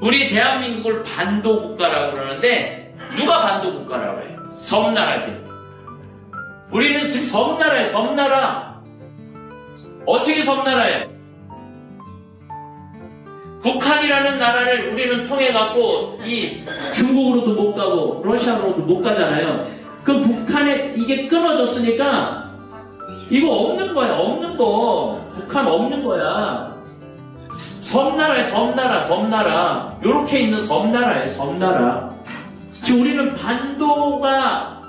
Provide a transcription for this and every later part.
우리 대한민국을 반도국가라고 그러는데 누가 반도국가라고 해요? 섬나라지. 우리는 지금 섬나라예요. 섬나라. 어떻게 섬나라예요? 북한이라는 나라를 우리는 통해갖고 이 중국으로도 못 가고 러시아로도 못 가잖아요. 그럼 북한에 이게 끊어졌으니까 이거 없는 거야. 없는 거. 북한 없는 거야. 섬나라에 섬나라. 요렇게 있는 섬나라에 섬나라. 지금 우리는 반도가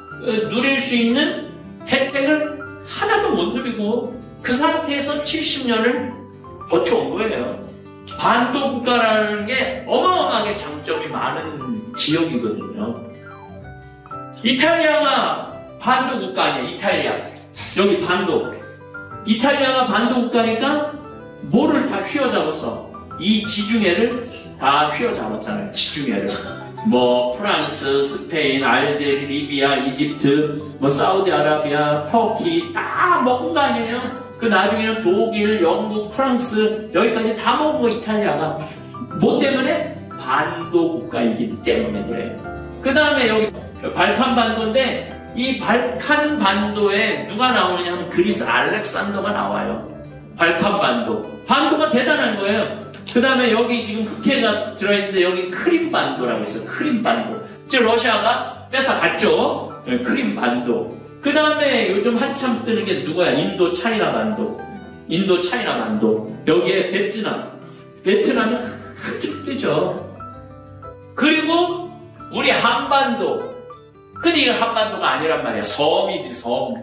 누릴 수 있는 혜택을 하나도 못 누리고 그 상태에서 70년을 버텨온 거예요. 반도 국가라는 게 어마어마하게 장점이 많은 지역이거든요. 이탈리아가 반도 국가 아니에요. 이탈리아. 여기 반도. 이탈리아가 반도 국가니까 뭐를 다 휘어잡았어? 이 지중해를 다 휘어잡았잖아요. 지중해를. 뭐 프랑스, 스페인, 알제리, 리비아, 이집트, 뭐 사우디아라비아, 터키 다 먹은 거 아니에요? 그 나중에는 독일, 영국, 프랑스 여기까지 다 먹은 거 이탈리아가. 뭐 때문에? 반도 국가이기 때문에 그래요. 그 다음에 여기 발칸 반도인데 이 발칸 반도에 누가 나오느냐 하면 그리스 알렉산더가 나와요. 발칸 반도. 반도가 대단한 거예요. 그 다음에 여기 지금 흑해가 들어있는데 여기 크림 반도라고 있어요. 크림 반도. 이제 러시아가 뺏어갔죠. 크림 반도. 그 다음에 요즘 한참 뜨는 게 누구야? 인도 차이나 반도. 인도 차이나 반도. 여기에 베트남. 베트남이 한참 뜨죠. 그리고 우리 한반도. 근데 이거 한반도가 아니란 말이야. 섬이지, 섬.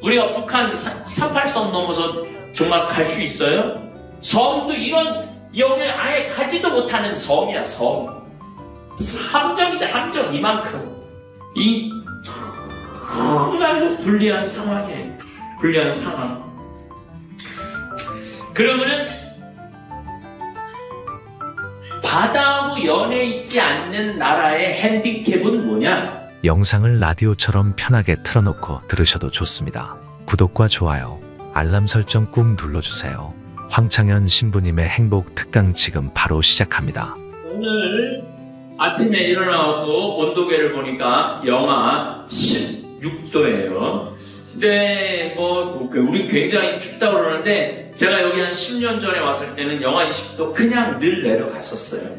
우리가 북한 38선 넘어서 정말 갈 수 있어요? 섬도 이런, 여기 아예 가지도 못하는 섬이야, 섬. 함정이지, 함정, 이만큼. 정말로 불리한 상황이에요. 불리한 상황. 그러면은, 바다하고 연해 있지 않는 나라의 핸디캡은 뭐냐? 영상을 라디오처럼 편하게 틀어놓고 들으셔도 좋습니다. 구독과 좋아요, 알람 설정 꾹 눌러주세요. 황창현 신부님의 행복 특강 지금 바로 시작합니다. 오늘 아침에 일어나고 온도계를 보니까 영하 16도예요. 근데 뭐 우리 굉장히 춥다고 그러는데 제가 여기 한 10년 전에 왔을 때는 영하 20도 그냥 늘 내려갔었어요.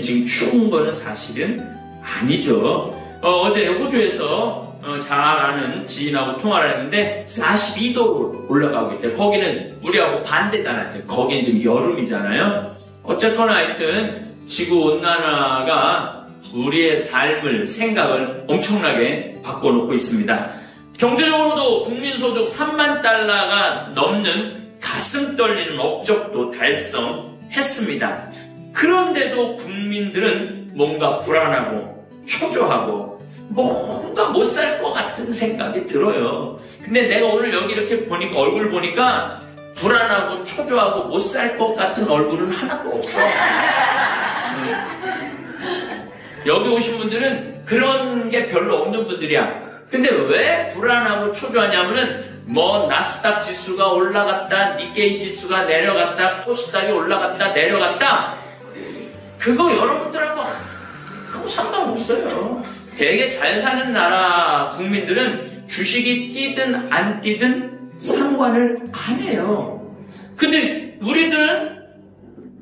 지금 추운 거는 사실은 아니죠. 어제 호주에서 잘 아는 지인하고 통화를 했는데 42도로 올라가고 있대. 거기는 우리하고 반대잖아요. 거기는 지금 여름이잖아요. 어쨌거나 하여튼 지구온난화가 우리의 삶을, 생각을 엄청나게 바꿔놓고 있습니다. 경제적으로도 국민소득 3만 달러가 넘는 가슴 떨리는 업적도 달성했습니다. 그런데도 국민들은 뭔가 불안하고 초조하고 뭔가 못 살 것 같은 생각이 들어요. 근데 내가 오늘 여기 이렇게 보니까 얼굴 보니까 불안하고 초조하고 못 살 것 같은 얼굴은 하나도 없어. 여기 오신 분들은 그런 게 별로 없는 분들이야. 근데 왜 불안하고 초조하냐면은 뭐 나스닥 지수가 올라갔다, 니케이 지수가 내려갔다, 코스닥이 올라갔다 내려갔다. 그거 여러분들하고 아무 상관없어요. 되게 잘 사는 나라 국민들은 주식이 뛰든 안 뛰든 상관을 안 해요. 근데 우리들은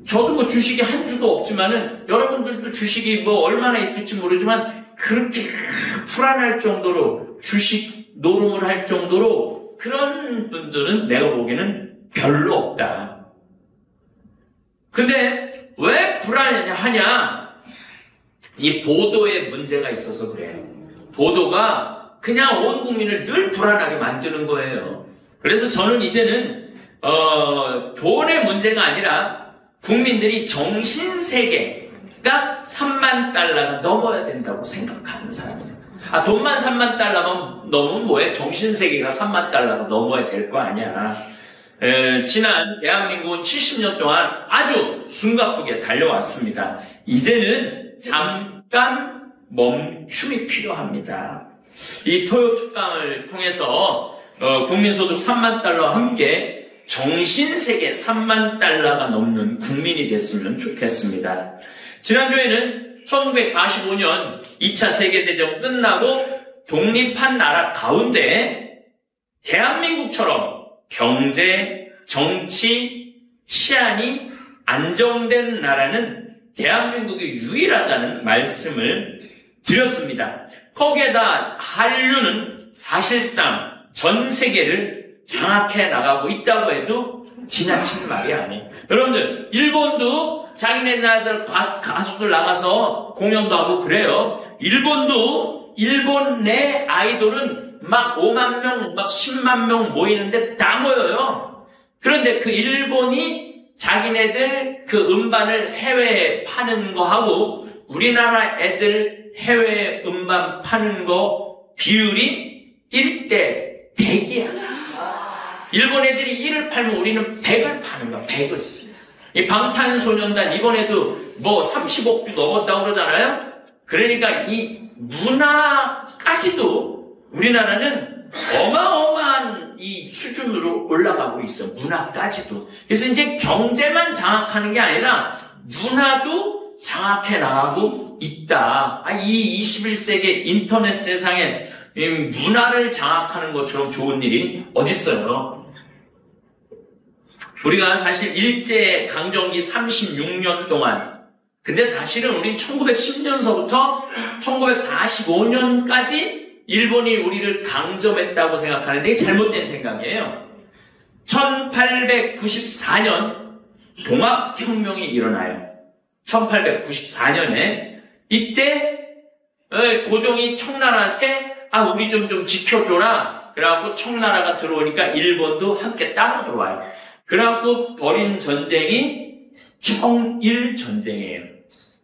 저도 뭐 주식이 한 주도 없지만은 여러분들도 주식이 뭐 얼마나 있을지 모르지만 그렇게 불안할 정도로 주식 노름을 할 정도로 그런 분들은 내가 보기에는 별로 없다. 근데 왜 불안하냐? 이 보도에 문제가 있어서 그래요. 보도가 그냥 온 국민을 늘 불안하게 만드는 거예요. 그래서 저는 이제는 돈의 문제가 아니라 국민들이 정신세계가 3만 달러가 넘어야 된다고 생각하는 사람이에요. 돈만 3만 달러만 넘으면 뭐해? 정신세계가 3만 달러가 넘어야 될 거 아니야. 지난 대한민국은 70년 동안 아주 숨가쁘게 달려왔습니다. 이제는 잠깐 멈춤이 필요합니다. 이 토요 특강을 통해서 국민소득 3만 달러와 함께 정신세계 3만 달러가 넘는 국민이 됐으면 좋겠습니다. 지난주에는 1945년 2차 세계대전 끝나고 독립한 나라 가운데 대한민국처럼 경제, 정치, 치안이 안정된 나라는 대한민국이 유일하다는 말씀을 드렸습니다. 거기에다 한류는 사실상 전 세계를 장악해 나가고 있다고 해도 지나친 말이 아니에요. 여러분들, 일본도 자기네 나라들 가수들 나가서 공연도 하고 그래요. 일본 내 아이돌은 막 5만 명, 막 10만 명 모이는데 다 모여요. 그런데 그 일본이 자기네들 그 음반을 해외에 파는 거 하고 우리나라 애들 해외 음반 파는 거 비율이 1대 100이야. 일본 애들이 1을 팔면 우리는 100을 파는 거야. 100을. 이 방탄소년단 이번에도 뭐 30억도 넘었다고 그러잖아요. 그러니까 이 문화까지도 우리나라는 어마어마한 이 수준으로 올라가고 있어. 문화까지도. 그래서 이제 경제만 장악하는 게 아니라 문화도 장악해 나가고 있다. 이 21세기 인터넷 세상에 문화를 장악하는 것처럼 좋은 일이 어딨어요. 우리가 사실 일제 강점기 36년 동안, 근데 사실은 우리 1910년서부터 1945년까지 일본이 우리를 강점했다고 생각하는데 이게 잘못된 생각이에요. 1894년 동학혁명이 일어나요. 1894년에 이때 고종이 청나라한테 우리 좀 지켜줘라. 그래갖고 청나라가 들어오니까 일본도 함께 따라와요. 그래갖고 벌인 전쟁이 청일전쟁이에요.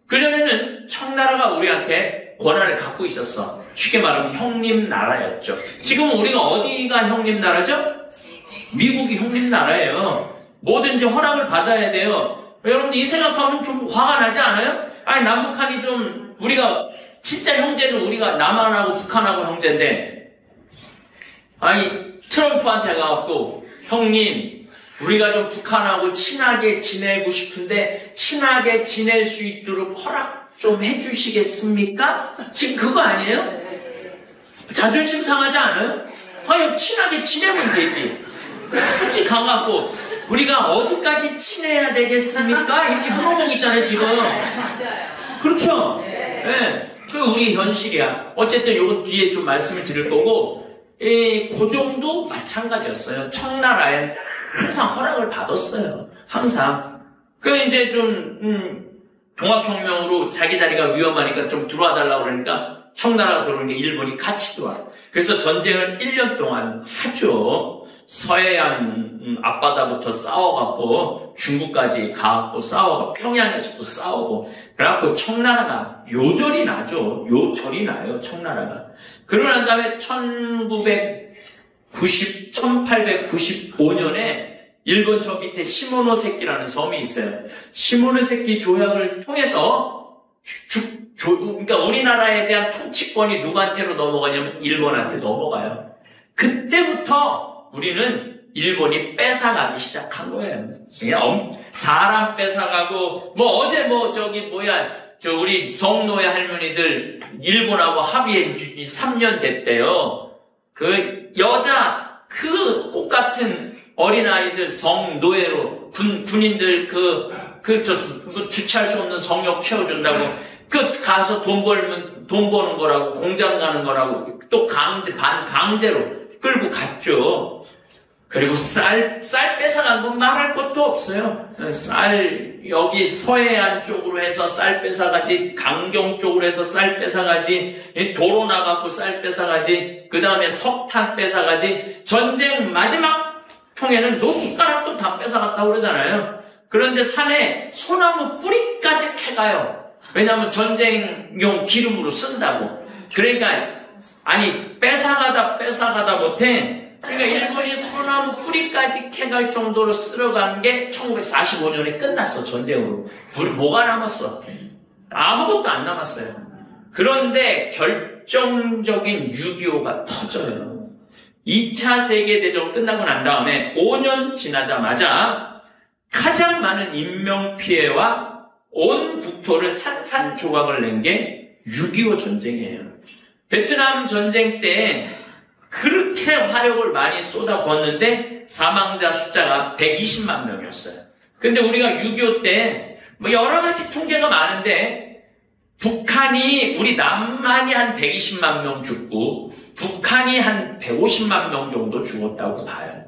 그전에는 청나라가 우리한테 권한을 갖고 있었어. 쉽게 말하면 형님 나라였죠. 지금 우리가 어디가 형님 나라죠? 미국이 형님 나라예요. 뭐든지 허락을 받아야 돼요. 여러분들 이 생각하면 좀 화가 나지 않아요? 남북한이 좀 우리가 진짜 형제는 우리가 남한하고 북한하고 형제인데 트럼프한테 가갖고 형님 우리가 좀 북한하고 친하게 지내고 싶은데 친하게 지낼 수 있도록 허락 좀 해주시겠습니까? 지금 그거 아니에요? 자존심 상하지 않아요? 친하게 지내면 되지. 굳이 가갖고 우리가 어디까지 친해야 되겠습니까? 이렇게 물어보고 있잖아요 지금. 그렇죠? 네. 그 우리 현실이야. 어쨌든 요거 뒤에 좀 말씀을 드릴 거고, 고종도 마찬가지였어요. 청나라에 항상 허락을 받았어요. 항상. 이제 좀 동학혁명으로 자기 다리가 위험하니까 좀 들어와 달라고 그러니까 청나라가 들어오는 게 일본이 같이 들어와요. 그래서 전쟁을 1년 동안 하죠. 서해안 앞바다부터 싸워갖고 중국까지 가갖고 싸워갖고 평양에서도 싸우고 그래갖고 청나라가 요절이 나죠. 요절이 나요. 청나라가. 그러고 난 다음에 1895년에 일본 저 밑에 시모노세키라는 섬이 있어요. 시모노세키 조약을 통해서 그러니까 우리나라에 대한 통치권이 누구한테로 넘어가냐면 일본한테 넘어가요. 그때부터 우리는 일본이 뺏어가기 시작한 거예요. 그냥 사람 뺏어가고 어제 우리 성노예 할머니들 일본하고 합의해 3년 됐대요. 그 여자 그 꽃같은 어린아이들 성노예로 군인들 주체할 수 없는 성욕 채워준다고 가서 돈 버는 거라고 공장 가는 거라고 또 강제로 끌고 갔죠. 그리고 쌀 뺏어간 건 말할 것도 없어요. 여기 서해안 쪽으로 해서 쌀 뺏어가지, 강경 쪽으로 해서 쌀 뺏어가지, 도로 나가고 쌀 뺏어가지, 그 다음에 석탄 뺏어가지, 전쟁 마지막 통에는 노숟가락도 다 뺏어갔다고 그러잖아요. 그런데 산에 소나무 뿌리까지 캐가요. 왜냐하면 전쟁용 기름으로 쓴다고. 그러니까, 뺏어가다 못해. 그러니까 일본이 소나무 뿌리까지 캐갈 정도로 쓸어간 게 1945년에 끝났어, 전쟁으로. 뭐가 남았어? 아무것도 안 남았어요. 그런데 결정적인 6.25가 터져요. 2차 세계대전 끝나고 난 다음에 5년 지나자마자 가장 많은 인명피해와 온 국토를 산산조각을 낸 게 6.25 전쟁이에요. 베트남 전쟁 때 그렇게 화력을 많이 쏟아부었는데 사망자 숫자가 120만 명이었어요. 근데 우리가 6.25 때 뭐 여러 가지 통계가 많은데 북한이, 우리 남한이 한 120만 명 죽고 북한이 한 150만 명 정도 죽었다고 봐요.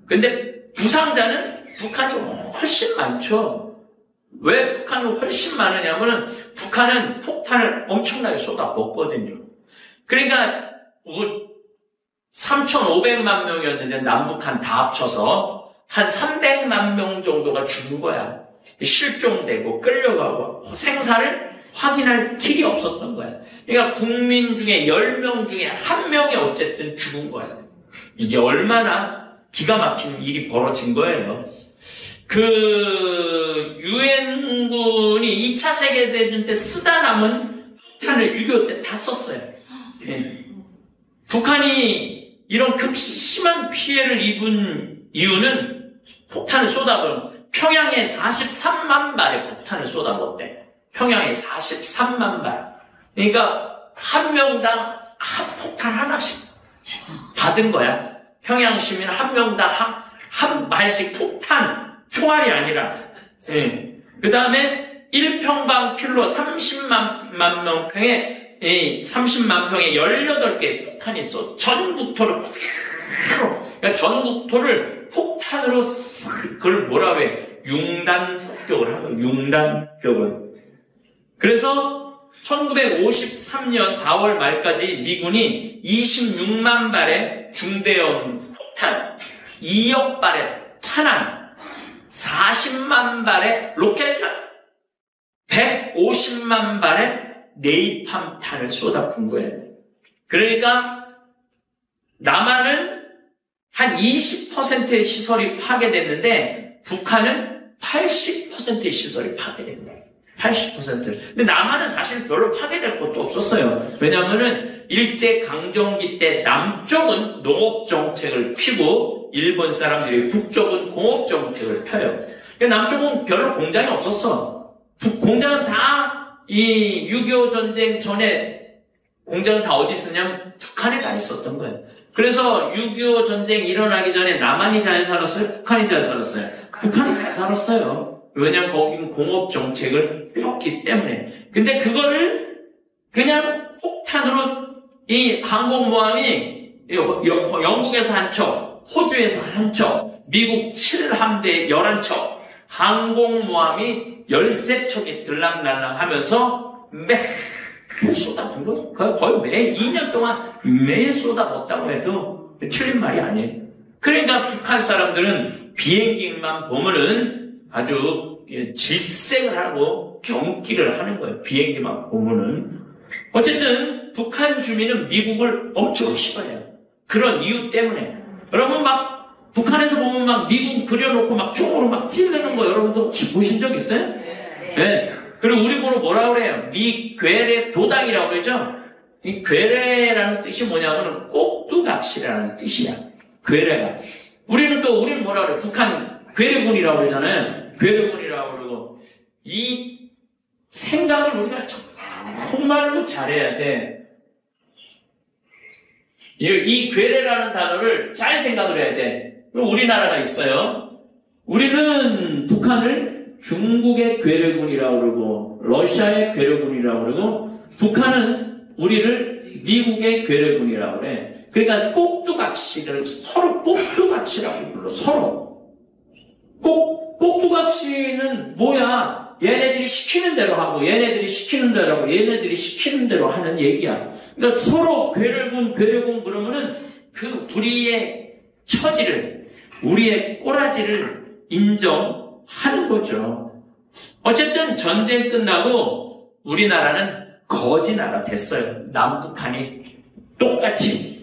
근데 부상자는 북한이 훨씬 많죠. 왜 북한이 훨씬 많으냐면은 북한은 폭탄을 엄청나게 쏟아붓거든요. 그러니까 3,500만 명이었는데 남북한 다 합쳐서 한 300만 명 정도가 죽은 거야. 실종되고 끌려가고 생사를 확인할 길이 없었던 거야. 그러니까 국민 중에 10명 중에 1명이 어쨌든 죽은 거야. 이게 얼마나 기가 막힌 일이 벌어진 거예요. 그 유엔군이 2차 세계대전 때 쓰다 남은 폭탄을 6.25 때 다 썼어요. 예. 북한이 이런 극심한 피해를 입은 이유는 폭탄을 쏟아부은 평양에 43만 발의 폭탄을 쏟아부었대. 평양에 43만 발. 그러니까 한 명당 한 폭탄 하나씩 받은 거야. 평양 시민 한 명당 한 발씩 폭탄, 총알이 아니라. 예. 그 다음에 1평방킬로 30만 명평에 30만 평에 18개의 폭탄이 있어. 전 국토를 그러니까 전 국토를 폭탄으로 그걸 뭐라고 해? 융단 폭격을 하고 융단 폭격을. 그래서 1953년 4월 말까지 미군이 26만 발의 중대형 폭탄, 2억 발의 탄환, 40만 발의 로켓탄, 150만 발의 네이팜탄을 쏟아부은 거예요. 그러니까 남한은 한 20%의 시설이 파괴됐는데 북한은 80%의 시설이 파괴된 거예요. 80%. 근데 남한은 사실 별로 파괴될 것도 없었어요. 왜냐하면은 일제강점기 때 남쪽은 농업정책을 피고 일본 사람들이 북쪽은 공업정책을 펴요. 그러니까 남쪽은 별로 공장이 없었어. 공장은 다 이 6.25 전쟁 전에 공장은 다 어디 있었냐면 북한에 다 있었던 거예요. 그래서 6.25 전쟁 일어나기 전에 남한이 잘 살았어요? 북한이 잘 살았어요? 북한이 잘 살았어요. 왜냐면 거기는 공업 정책을 폈기 때문에. 근데 그거를 그냥 폭탄으로 이 항공모함이 영국에서 한 척, 호주에서 한 척, 미국 7함대 11척, 항공모함이 13척이 들락날락 하면서 매일 쏟아붓는 거. 거의 매일 2년 동안 매일 쏟아붓다고 해도 틀린 말이 아니에요. 그러니까 북한 사람들은 비행기만 보면은 아주 질색을 하고 경기를 하는 거예요. 비행기만 보면은. 어쨌든 북한 주민은 미국을 엄청 싫어해요. 그런 이유 때문에. 여러분 막 북한에서 보면 막 미국 그려놓고 막 총으로 막 찌르는 거 여러분도 혹시 보신 적 있어요? 네. 그리고 우리 보러 뭐라 그래요? 미괴뢰 도당이라고 그러죠? 이 괴뢰라는 뜻이 뭐냐면 꼭두각시라는 뜻이야. 괴뢰가. 우리는 뭐라 그래요? 북한 괴뢰군이라고 그러잖아요. 괴뢰군이라고 그러고. 이 생각을 우리가 정말로 잘해야 돼. 이 괴뢰라는 단어를 잘 생각을 해야 돼. 그럼 우리나라가 있어요. 우리는 북한을 중국의 괴뢰군이라고 그러고 러시아의 괴뢰군이라고 그러고 북한은 우리를 미국의 괴뢰군이라고 그래. 그러니까 꼭두각시를 서로 꼭두각시라고 불러. 서로. 꼭두각시는 뭐야? 얘네들이 시키는 대로 하고 얘네들이 시키는 대로 하고 얘네들이 시키는 대로 하는 얘기야. 그러니까 서로 괴뢰군 그러면은 그 우리의 처지를 우리의 꼬라지를 인정하는 거죠. 어쨌든 전쟁 끝나고 우리나라는 거지 나라 됐어요. 남북한이 똑같이.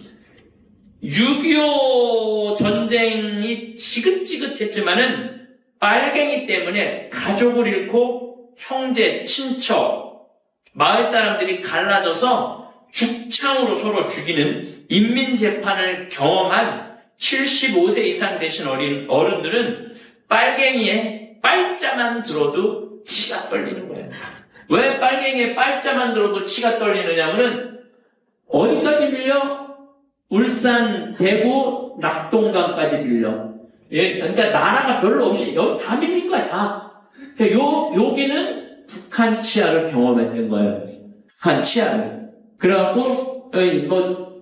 6.25 전쟁이 지긋지긋했지만은 빨갱이 때문에 가족을 잃고 형제, 친척, 마을 사람들이 갈라져서 죽창으로 서로 죽이는 인민재판을 경험한 75세 이상 되신 어른들은 빨갱이의 빨자만 들어도 치가 떨리는 거예요. 왜 빨갱이에 빨자만 들어도 치가 떨리느냐면은 어디까지 밀려? 울산, 대구, 낙동강까지 밀려. 예, 그러니까 나라가 별로 없이 여기 다 밀린 거야, 다. 그러니까 여기는 북한 치하를 경험했던 거예요. 북한 치하를. 그래갖고,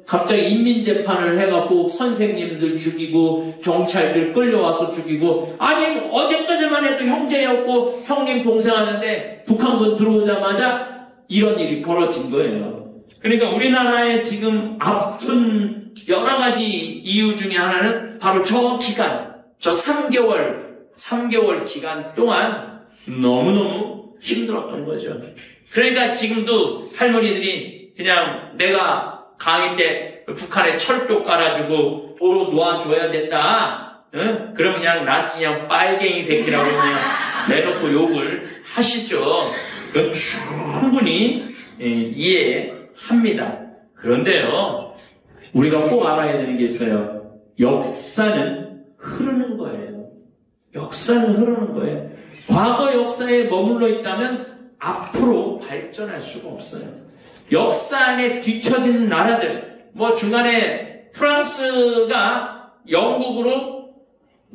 갑자기 인민재판을 해갖고 선생님들 죽이고, 경찰들 끌려와서 죽이고, 아니, 어제까지만 해도 형제였고, 형님 동생 하는데, 북한군 들어오자마자 이런 일이 벌어진 거예요. 그러니까 우리나라의 지금 아픈 여러 가지 이유 중에 하나는 바로 저 기간, 저 3개월 기간 동안 너무너무 힘들었던 거죠. 그러니까 지금도 할머니들이 그냥 내가 강의 때 북한에 철도 깔아주고 도로 놓아줘야 된다. 응? 그러면 그냥 나한테 그냥 빨갱이 새끼라고 그냥 내놓고 욕을 하시죠. 그건 충분히 이해합니다. 그런데요, 우리가 꼭 알아야 되는 게 있어요. 역사는 흐르는 거예요. 역사는 흐르는 거예요. 과거 역사에 머물러 있다면 앞으로 발전할 수가 없어요. 역사 안에 뒤처진 나라들, 중간에 프랑스가 영국으로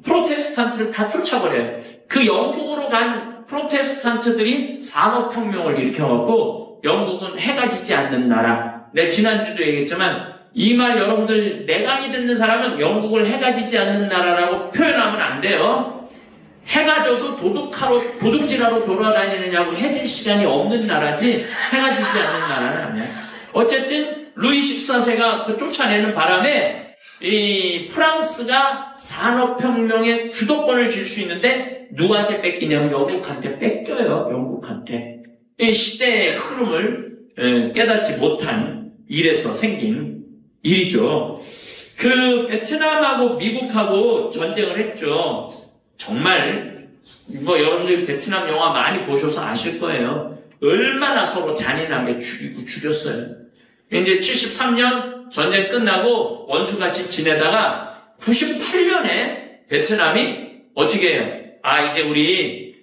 프로테스탄트를 다 쫓아버려요. 그 영국으로 간 프로테스탄트들이 산업혁명을 일으켜갖고 영국은 해가 지지 않는 나라. 내가 지난주도 얘기했지만 이 말 여러분들 내 강의 듣는 사람은 영국을 해가 지지 않는 나라라고 표현하면 안 돼요. 해가 져도 도둑질하러 돌아다니느냐고 해질 시간이 없는 나라지 해가 지지 않는 나라는 아니야. 어쨌든 루이 14세가 그 쫓아내는 바람에 이 프랑스가 산업혁명의 주도권을 쥘 수 있는데 누구한테 뺏기냐면 영국한테 뺏겨요. 영국한테. 이 시대의 흐름을 깨닫지 못한 일에서 생긴 일이죠. 그 베트남하고 미국하고 전쟁을 했죠. 정말 여러분들 베트남 영화 많이 보셔서 아실 거예요. 얼마나 서로 잔인하게 죽이고 죽였어요. 이제 73년 전쟁 끝나고 원수같이 지내다가 98년에 베트남이 어떻게 해요? 이제 우리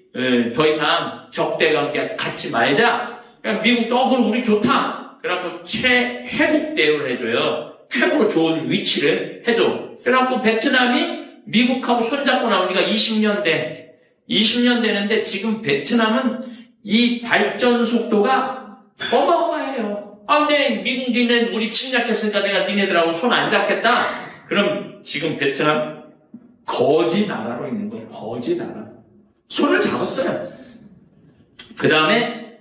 더 이상 적대 관계 갖지 말자. 그냥 미국도 그럼 우리 좋다. 그래갖고 최혜국 대우를 해줘요. 최고로 좋은 위치를 해줘. 그래갖고 베트남이 미국하고 손잡고 나오니까 20년 되는데 지금 베트남은 이 발전 속도가 어마어마해요. 근데 미국 니네 우리 침략했으니까 내가 니네들하고 손 안 잡겠다. 그럼 지금 베트남 거지 나라로 있는 거예요. 거지 나라. 손을 잡았어요. 그 다음에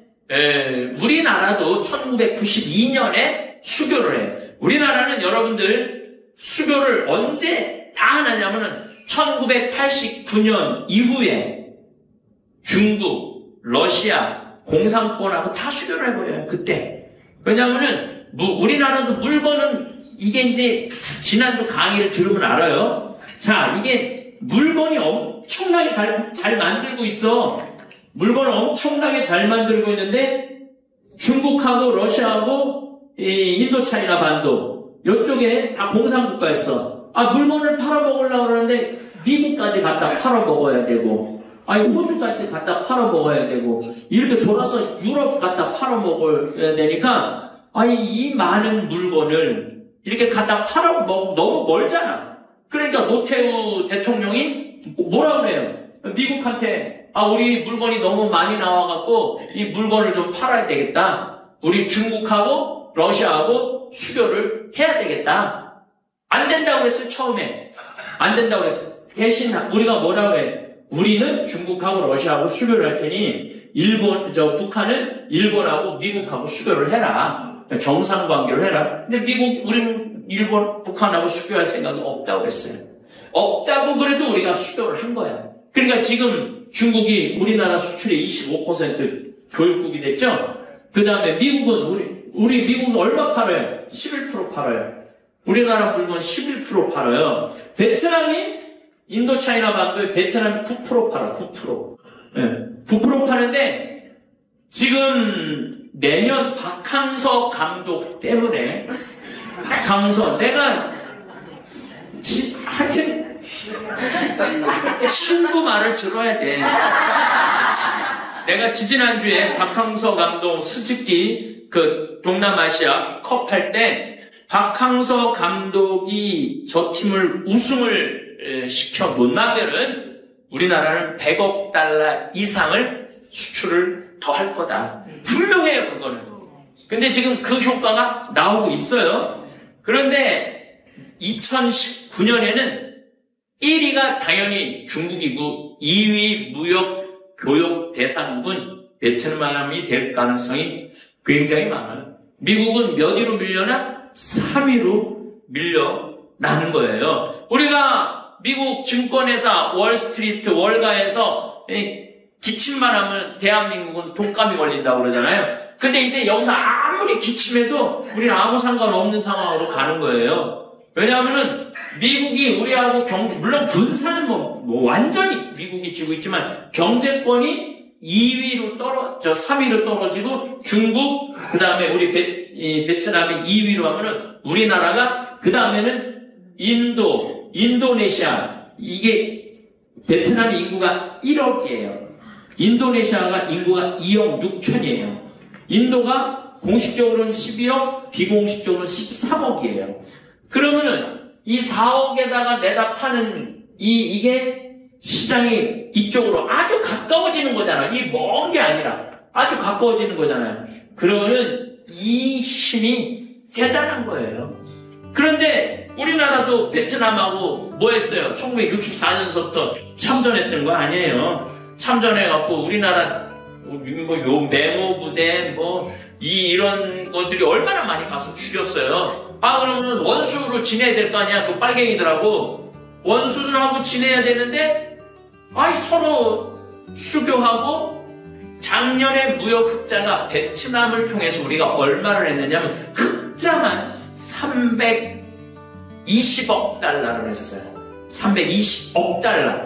우리나라도 1992년에 수교를 해요. 우리나라는 여러분들 수교를 언제 다 하느냐면은 1989년 이후에 중국, 러시아, 공산권하고 다 수교를 해버려요. 그때. 왜냐하면은 우리나라도 물건은 이게 이제 지난주 강의를 들으면 알아요. 자, 이게 물건이 엄청나게 잘 만들고 있어. 물건을 엄청나게 잘 만들고 있는데 중국하고 러시아하고 이 인도차이나 반도 이쪽에 다 공산국가였어. 물건을 팔아먹으려고 그러는데 미국까지 갖다 팔아먹어야 되고 호주까지 갖다 팔아먹어야 되고 이렇게 돌아서 유럽 갖다 팔아먹어야 되니까 이 많은 물건을 이렇게 갖다 팔아먹으면 너무 멀잖아. 그러니까 노태우 대통령이 뭐라 그래요? 미국한테 우리 물건이 너무 많이 나와갖고 이 물건을 좀 팔아야 되겠다. 우리 중국하고 러시아하고 수교를 해야 되겠다. 안 된다고 그랬어요. 처음에 안 된다고 그랬어요. 대신 우리가 뭐라고 해? 우리는 중국하고 러시아하고 수교를 할 테니 북한은 일본하고 미국하고 수교를 해라. 정상관계를 해라. 근데 우리는 일본, 북한하고 수교할 생각이 없다고 그랬어요. 없다고 그래도 우리가 수교를 한 거야. 그러니까 지금 중국이 우리나라 수출의 25% 교육국이 됐죠? 그 다음에 미국은 우리 미국은 얼마 팔아요? 11% 팔아요. 우리나라 물건 11% 팔아요. 베트남이 인도차이나 반도에 베트남이 9% 팔아. 9%. 네. 9% 파는데 지금 내년 박항서 감독 때문에 내가 하여튼 친구 말을 들어야 돼. 내가 지지난주에 박항서 감독 스즈키 그 동남아시아 컵 할 때 박항서 감독이 저 팀을 우승을 시켜 놓는다면은 우리나라는 100억 달러 이상을 수출을 더 할 거다. 분명해요, 그거는. 근데 지금 그 효과가 나오고 있어요. 그런데 2019년에는 1위가 당연히 중국이고 2위 무역 교역 대상국은 베트남이 될 가능성이 굉장히 많아요. 미국은 몇 위로 밀려나? 3위로 밀려나는 거예요. 우리가 미국 증권회사 월스트리트 월가에서 기침만 하면 대한민국은 돈감이 걸린다고 그러잖아요. 근데 이제 여기서 아무리 기침해도 우리는 아무 상관없는 상황으로 가는 거예요. 왜냐하면은 미국이 우리하고 물론 군사는 뭐 완전히 미국이 쥐고 있지만 경제권이 3위로 떨어지고 중국, 그 다음에 우리 베트남이 2위로 하면은 우리나라가, 그 다음에는 인도네시아, 이게 베트남의 인구가 1억이에요. 인도네시아가 인구가 2억 6천이에요. 인도가 공식적으로는 12억, 비공식적으로는 13억이에요. 그러면은 이 4억에다가 내다 파는 이게 시장이 이쪽으로 아주 가까워지는 거잖아요. 이 먼 게 아니라 아주 가까워지는 거잖아요. 그러면은 이 힘이 대단한 거예요. 그런데 우리나라도 베트남하고 뭐 했어요? 1964년서부터 참전했던 거 아니에요. 참전해갖고 우리나라 요 메모 부대 이런 것들이 얼마나 많이 가서 죽였어요. 그러면 원수로 지내야 될 거 아니야. 그 빨갱이들하고 원수들하고 지내야 되는데 서로 수교하고. 작년에 무역 흑자가 베트남을 통해서 우리가 얼마를 했느냐면 흑자만 320억 달러를 했어요. 320억 달러.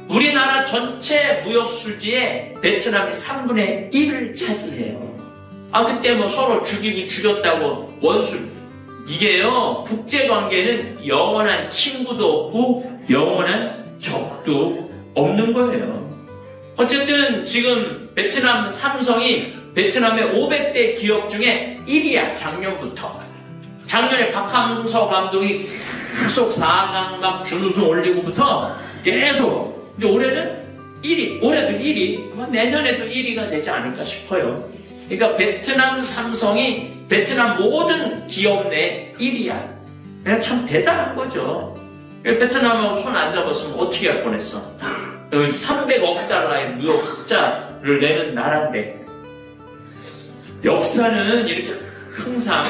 우리나라 전체 무역 수지에 베트남이 3분의 1을 차지해요. 그때 서로 죽였다고 원수. 이게요, 국제관계는 영원한 친구도 없고 영원한 적도 없는 거예요. 어쨌든 지금 베트남 삼성이 베트남의 500대 기업 중에 1위야, 작년부터. 작년에 박항서 감독이 계속 4강막 준우승 올리고부터 계속. 근데 올해는 1위, 올해도 1위, 내년에도 1위가 되지 않을까 싶어요. 그러니까 베트남 삼성이 베트남 모든 기업 내 1위야. 그러니까 참 대단한 거죠. 베트남하고 손 안 잡았으면 어떻게 할 뻔했어. 300억 달러의 무역 흑자를 내는 나라인데 역사는 이렇게 항상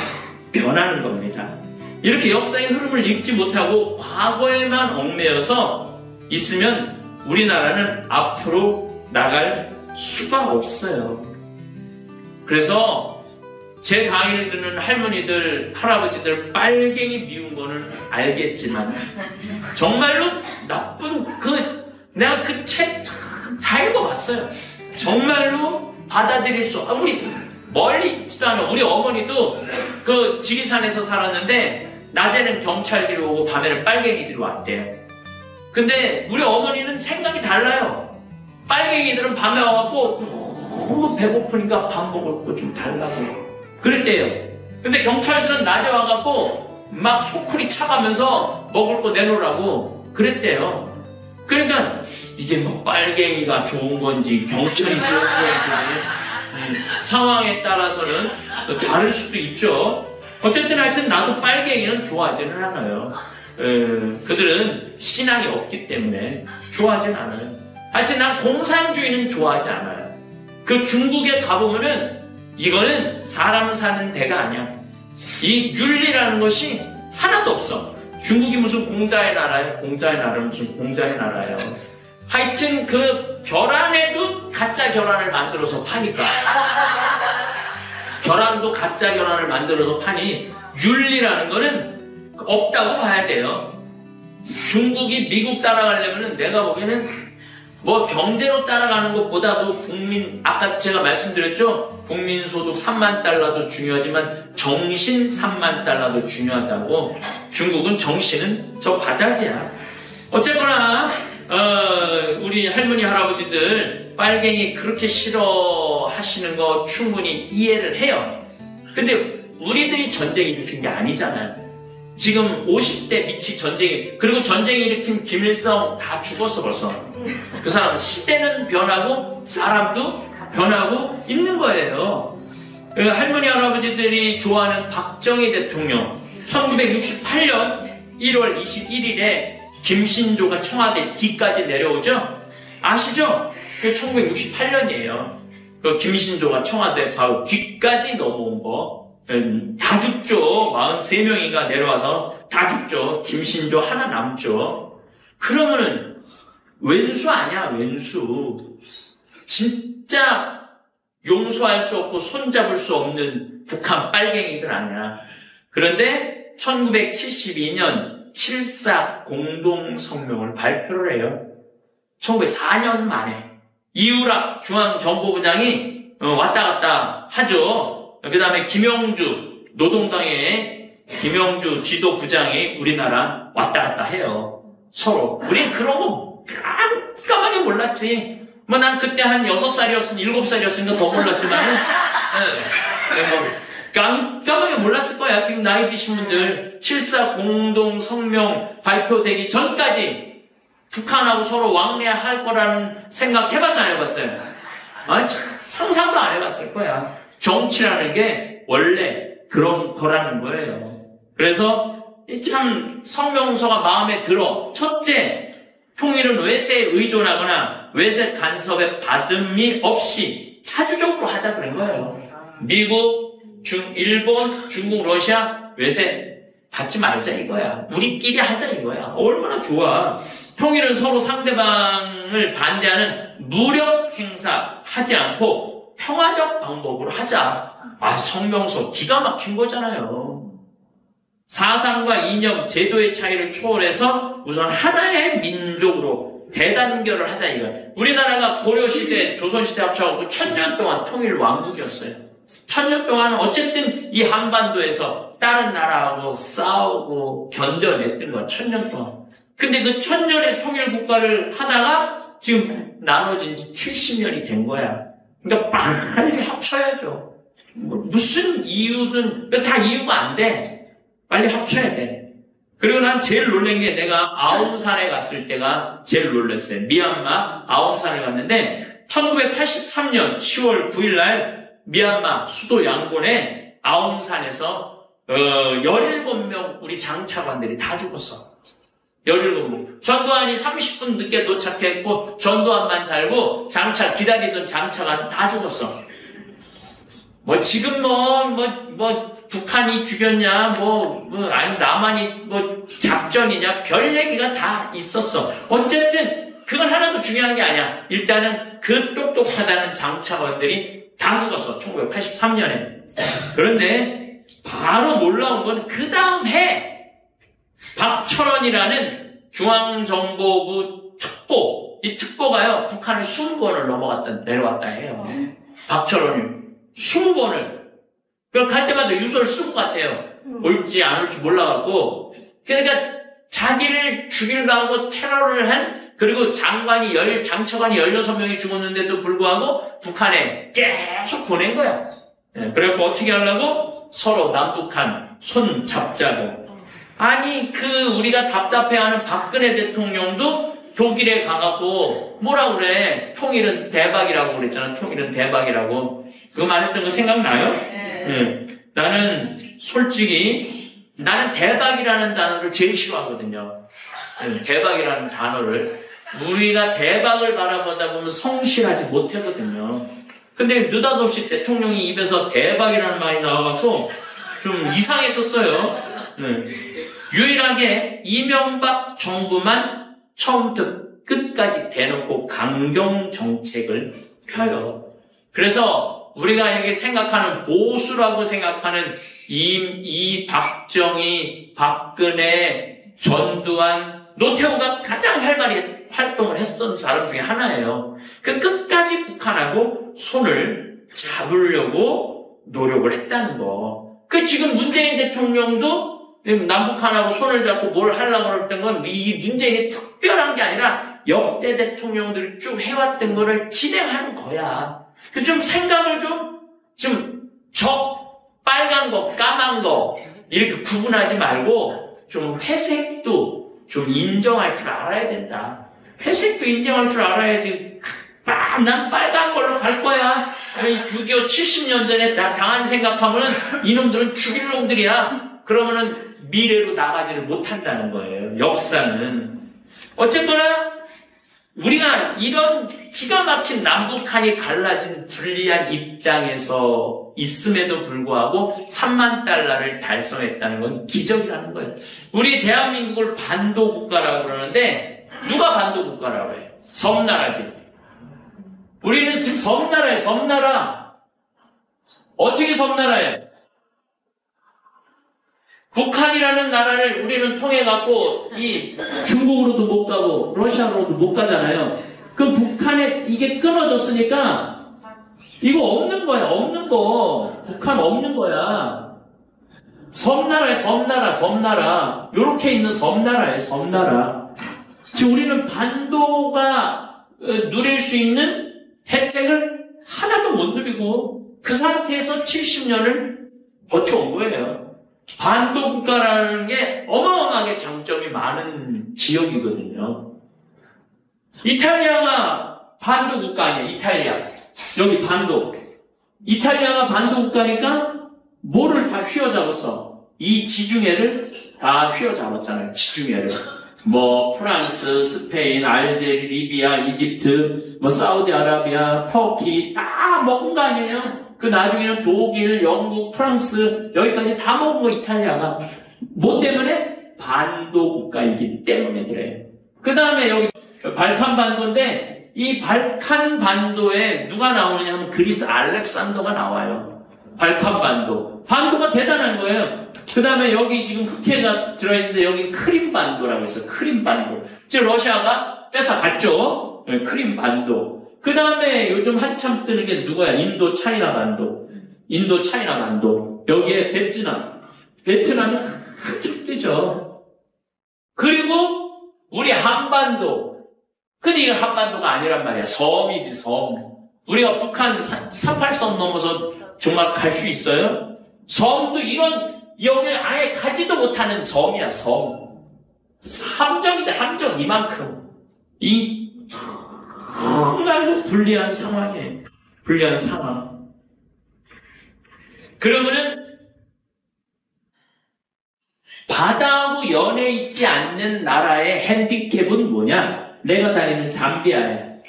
변하는 겁니다. 이렇게 역사의 흐름을 읽지 못하고 과거에만 얽매여서 있으면 우리나라는 앞으로 나갈 수가 없어요. 그래서 제 강의를 듣는 할머니들, 할아버지들 빨갱이 미운 거는 알겠지만 정말로 나쁜 내가 그 책 다 읽어봤어요. 정말로 받아들일 수 우리 멀리 있지도 않아. 우리 어머니도 그 지리산에서 살았는데 낮에는 경찰들이 오고 밤에는 빨갱이들이 왔대요. 근데 우리 어머니는 생각이 달라요. 빨갱이들은 밤에 와갖고 너무 배고프니까 밥 먹을 거 좀 달라고 그랬대요. 근데 경찰들은 낮에 와갖고 막 소쿠리 차가면서 먹을 거 내놓으라고 그랬대요. 그러니까 이게 빨갱이가 좋은 건지 경찰이 좋은 건지 상황에 따라서는 다를 수도 있죠. 어쨌든 하여튼 나도 빨갱이는 좋아하지는 않아요. 그들은 신앙이 없기 때문에 좋아하진 않아요. 하여튼 난 공산주의는 좋아하지 않아요. 그 중국에 가보면은 이거는 사람 사는 데가 아니야. 이 윤리라는 것이 하나도 없어. 중국이 무슨 공자의 나라예요? 공자의 나라는 무슨 공자의 나라예요? 하여튼 그 결혼에도 가짜 결혼을 만들어서 파니까. 결혼도 가짜 결혼을 만들어서 파니 윤리라는 거는 없다고 봐야 돼요. 중국이 미국 따라가려면 내가 보기에는 경제로 따라가는 것보다도 아까 제가 말씀드렸죠? 국민소득 3만 달러도 중요하지만 정신 3만 달러도 중요하다고. 중국은 정신은 저 바닥이야. 어쨌거나, 우리 할머니, 할아버지들 빨갱이 그렇게 싫어하시는 거 충분히 이해를 해요. 근데 우리들이 전쟁 일으킨 게 아니잖아요. 지금 50대 미치 전쟁이, 그리고 전쟁이 일으킨 김일성 다 죽었어 벌써. 그 사람 시대는 변하고 사람도 변하고 있는 거예요. 할머니 할아버지들이 좋아하는 박정희 대통령 1968년 1월 21일에 김신조가 청와대 뒤까지 내려오죠? 아시죠? 그게 1968년이에요. 그 김신조가 청와대 바로 뒤까지 넘어온 거. 다 죽죠. 43명인가 내려와서 다 죽죠. 김신조 하나 남죠. 그러면은 왼수 아니야, 왼수. 진짜 용서할 수 없고 손잡을 수 없는 북한 빨갱이들 아니야. 그런데 1972년 7.4 공동성명을 발표를 해요. 1904년 만에. 이우락 중앙정보부장이 왔다 갔다 하죠. 그 다음에 김영주, 노동당의 김영주 지도부장이 우리나라 왔다 갔다 해요. 서로. 우린 그런 거 깜깜하게 몰랐지. 뭐 난 그때 한 6살이었으니 7살이었으니까 더 몰랐지만은, 그래서 깜깜하게 몰랐을 거야. 지금 나이 드신 분들 7.4 공동성명 발표되기 전까지 북한하고 서로 왕래할 거라는 생각 해봤어요, 안 해봤어요? 상상도 안 해봤을 거야. 정치라는 게 원래 그런 거라는 거예요. 그래서 참 성명서가 마음에 들어. 첫째, 통일은 외세에 의존하거나 외세 간섭에 받음이 없이 차주적으로 하자 그런 거예요. 미국, 일본, 중국, 러시아 외세 받지 말자 이거야. 우리끼리 하자 이거야. 얼마나 좋아. 통일은 서로 상대방을 반대하는 무력 행사 하지 않고 평화적 방법으로 하자. 성명서 기가 막힌 거잖아요. 사상과 이념, 제도의 차이를 초월해서 우선 하나의 민족으로 대단결을 하자 이거야. 우리나라가 고려시대, 조선시대 합쳐갖고 1000년 동안 통일 왕국이었어요. 1000년 동안 어쨌든 이 한반도에서 다른 나라하고 싸우고 견뎌냈던 거야. 1000년 동안. 근데 그 1000년의 통일 국가를 하다가 지금 나눠진 지 70년이 된 거야. 그러니까 빨리 합쳐야죠. 무슨 이유든 다 이유가 안 돼. 빨리 합쳐야 돼. 그리고 난 제일 놀란 게 내가 아웅산에 갔을 때가 제일 놀랐어요. 미얀마 아웅산에 갔는데 1983년 10월 9일 날 미얀마 수도 양곤에 아웅산에서 17명 우리 장차관들이 다 죽었어. 17명. 전두환이 30분 늦게 도착했고 전두환만 살고 장차 기다리던 장차관 다 죽었어. 지금 북한이 죽였냐 아니 남한이 작전이냐 별 얘기가 다 있었어. 어쨌든 그건 하나도 중요한 게 아니야. 일단은 그 똑똑하다는 장차관들이 다 죽었어. 1983년에. 그런데 바로 놀라운 건 그 다음 해 박철원이라는 중앙정보부 특보, 이 특보가요, 북한을 20번을 내려왔다 해요. 박철원이 20번을. 그걸 갈 때마다 유서를 쓰고 갔대요. 올지 안 올지 몰라갖고. 그러니까 자기를 죽이려고 테러를 한, 그리고 장차관이 16명이 죽었는데도 불구하고 북한에 계속 보낸 거야. 그래갖고 어떻게 하려고? 서로 남북한 손 잡자고. 아니, 우리가 답답해하는 박근혜 대통령도 독일에 가갖고, 뭐라 그래? 통일은 대박이라고 그랬잖아. 통일은 대박이라고. 그거 말했던 거 생각나요? 네. 나는 솔직히, 나는 대박이라는 단어를 제일 싫어하거든요. 대박이라는 단어를. 우리가 대박을 바라보다 보면 성실하지 못하거든요. 근데 느닷없이 대통령이 입에서 대박이라는 말이 나와갖고, 좀 이상했었어요. 유일하게 이명박 정부만 처음부터 끝까지 대놓고 강경 정책을 펴요. 그래서 우리가 이렇게 생각하는 보수라고 생각하는 이 박정희, 박근혜, 전두환, 노태우가 가장 활발히 활동을 했던 사람 중에 하나예요. 그 끝까지 북한하고 손을 잡으려고 노력을 했다는 거. 지금 문재인 대통령도 남북한하고 손을 잡고 뭘 하려고 했던 건 이 문재인이 특별한 게 아니라 역대 대통령들 쭉 해왔던 거를 진행하는 거야. 그래서 좀 생각을 빨간 거, 까만 거, 이렇게 구분하지 말고, 좀 회색도 좀 인정할 줄 알아야 된다. 회색도 인정할 줄 알아야지. 난 빨간 걸로 갈 거야. 6.25 70년 전에 나 당한 생각하면은 이놈들은 죽일 놈들이야. 그러면은 미래로 나가지를 못한다는 거예요. 역사는. 어쨌거나 우리가 이런 기가 막힌 남북한이 갈라진 불리한 입장에서 있음에도 불구하고 3만 달러를 달성했다는 건 기적이라는 거예요. 우리 대한민국을 반도 국가라고 그러는데 누가 반도 국가라고 해요? 섬나라지. 우리는 지금 섬나라예요. 섬나라. 어떻게 섬나라예요? 북한이라는 나라를 우리는 통해갖고 이 중국으로도 못 가고 러시아로도 못 가잖아요. 그럼 북한에 이게 끊어졌으니까 이거 없는 거야. 없는 거. 북한 없는 거야. 섬나라에 섬나라. 요렇게 있는 섬나라예요. 섬나라. 지금 우리는 반도가 누릴 수 있는 혜택을 하나도 못 누리고 그 상태에서 70년을 버텨온 거예요. 반도 국가라는 게 어마어마하게 장점이 많은 지역이거든요. 이탈리아가 반도 국가 아니에요. 이탈리아. 여기 반도. 이탈리아가 반도 국가니까 뭐를 다 휘어잡았어? 이 지중해를 다 휘어잡았잖아요. 지중해를. 프랑스, 스페인, 알제리, 리비아, 이집트, 사우디아라비아, 터키 다 먹은 거 아니에요? 그 나중에는 독일, 영국, 프랑스 여기까지 다 먹은 거 이탈리아가. 뭐 때문에? 반도 국가이기 때문에 그래. 그 다음에 여기 발칸 반도인데 이 발칸 반도에 누가 나오느냐 하면 그리스 알렉산더가 나와요. 발칸 반도. 반도가 대단한 거예요. 그 다음에 여기 지금 흑해가 들어있는데 여기 크림 반도라고 있어요. 크림 반도. 즉 러시아가 뺏어갔죠. 크림 반도. 그 다음에 요즘 한참 뜨는 게 누구야? 인도 차이나 반도. 인도 차이나 반도. 여기에 베트남. 베트남이 한참 뜨죠. 그리고 우리 한반도. 근데 이거 한반도가 아니란 말이야. 섬이지, 섬. 우리가 북한 38섬 넘어서 정말 갈 수 있어요? 섬도 여기를 아예 가지도 못하는 섬이야, 섬. 함정이지, 함정, 이만큼. 정말로 불리한 상황이에요. 불리한 상황. 그러면은, 바다하고 연해 있지 않는 나라의 핸디캡은 뭐냐? 내가 다니는 잠비아예요.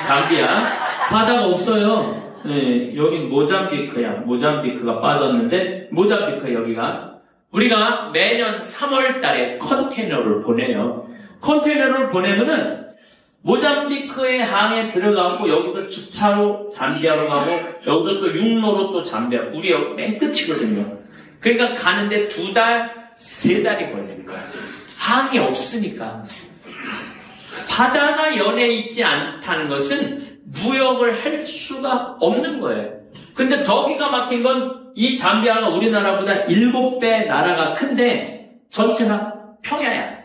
잠비아. 바다가 없어요. 네, 여긴 모잠비크야. 모잠비크가 빠졌는데, 모잠비크 여기가. 우리가 매년 3월 달에 컨테이너를 보내요. 컨테이너를 보내면은, 모잠비크의 항에 들어가고, 여기서 기차로 잠비아로 가고, 여기서 또 육로로 또 잠비아. 우리 여기 맨 끝이거든요. 그러니까 가는데 2달, 3달이 걸리는 거야. 항이 없으니까. 바다가 연해 있지 않다는 것은 무역을 할 수가 없는 거예요. 근데 더 기가 막힌 건 이 잠비아가 우리나라보다 7배 나라가 큰데 전체가 평야야.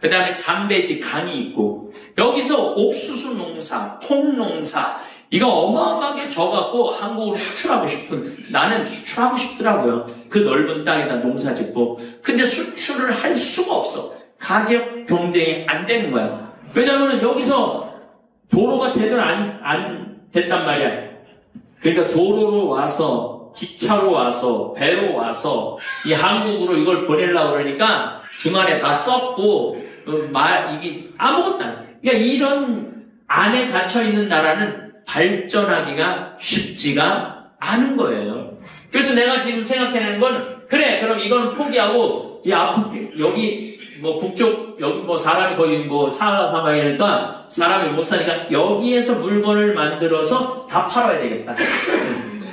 그 다음에 잠베지 강이 있고 여기서 옥수수 농사, 콩농사 이거 어마어마하게 져갖고 한국으로 수출하고 싶은 나는 수출하고 싶더라고요. 그 넓은 땅에다 농사 짓고 근데 수출을 할 수가 없어. 가격 경쟁이 안 되는 거야. 왜냐하면 여기서 도로가 제대로 안 됐단 말이야. 그러니까 도로로 와서 기차로 와서 배로 와서 이 한국으로 이걸 보내려고 그러니까 중간에 다 썩고 이게 아무것도 안 해. 그러니까 이런 안에 갇혀있는 나라는 발전하기가 쉽지가 않은 거예요. 그래서 내가 지금 생각해내는 건 그래 그럼 이거는 포기하고 이 앞에 여기 북쪽 여기 사람이 거의 사하라 사막이니까 사람이 못 사니까 여기에서 물건을 만들어서 다 팔아야 되겠다.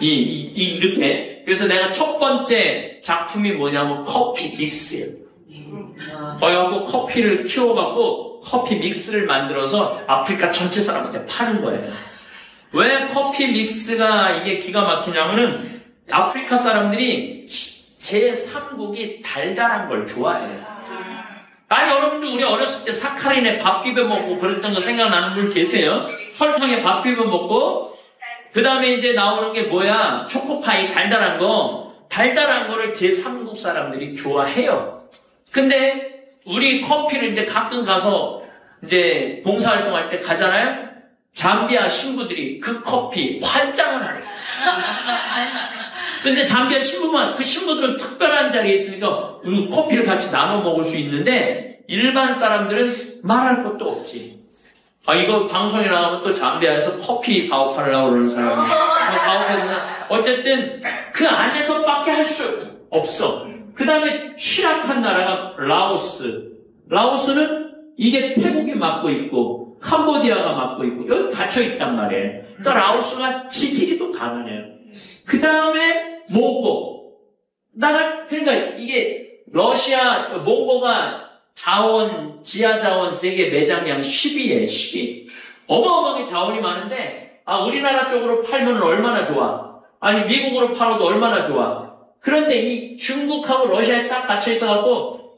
이렇게. 그래서 내가 첫 번째 작품이 뭐냐면 커피 믹스예요. 거기 갖고 커피를 키워갖고 커피 믹스를 만들어서 아프리카 전체 사람한테 파는 거예요. 왜 커피 믹스가 이게 기가 막히냐면은 아프리카 사람들이 제3국이 달달한 걸 좋아해요. 아니, 여러분들 우리 어렸을 때 사카린에 밥 비벼 먹고 그랬던 거 생각나는 분 계세요? 설탕에 밥 비벼 먹고, 그 다음에 이제 나오는 게 뭐야? 초코파이 달달한 거. 달달한 거를 제3국 사람들이 좋아해요. 근데 우리 커피를 이제 가끔 가서 이제 봉사활동할 때 가잖아요? 잠비아 신부들이 그 커피 환장을 하래요. 근데 잠비아 신부만, 그 신부들은 특별한 자리에 있으니까 커피를 같이 나눠 먹을 수 있는데 일반 사람들은 말할 것도 없지. 아, 이거 방송에 나가면 또 잠비아에서 커피 사업하려고 그러는 사람이 사업하는 사람. 어쨌든 그 안에서밖에 할 수 없어. 그 다음에 취락한 나라가 라오스. 라오스는 이게 태국이 맡고 있고 캄보디아가 맡고 있고 여기 갇혀 있단 말이에요. 그러니까 라오스가 지질이 또 가난해요. 그 다음에 몽고. 그러니까 이게 러시아, 몽고가 지하 자원 세계 매장량 10위에 10위. 어마어마하게 자원이 많은데, 우리나라 쪽으로 팔면 얼마나 좋아. 아니, 미국으로 팔아도 얼마나 좋아. 그런데 이 중국하고 러시아에 딱 갇혀 있어갖고,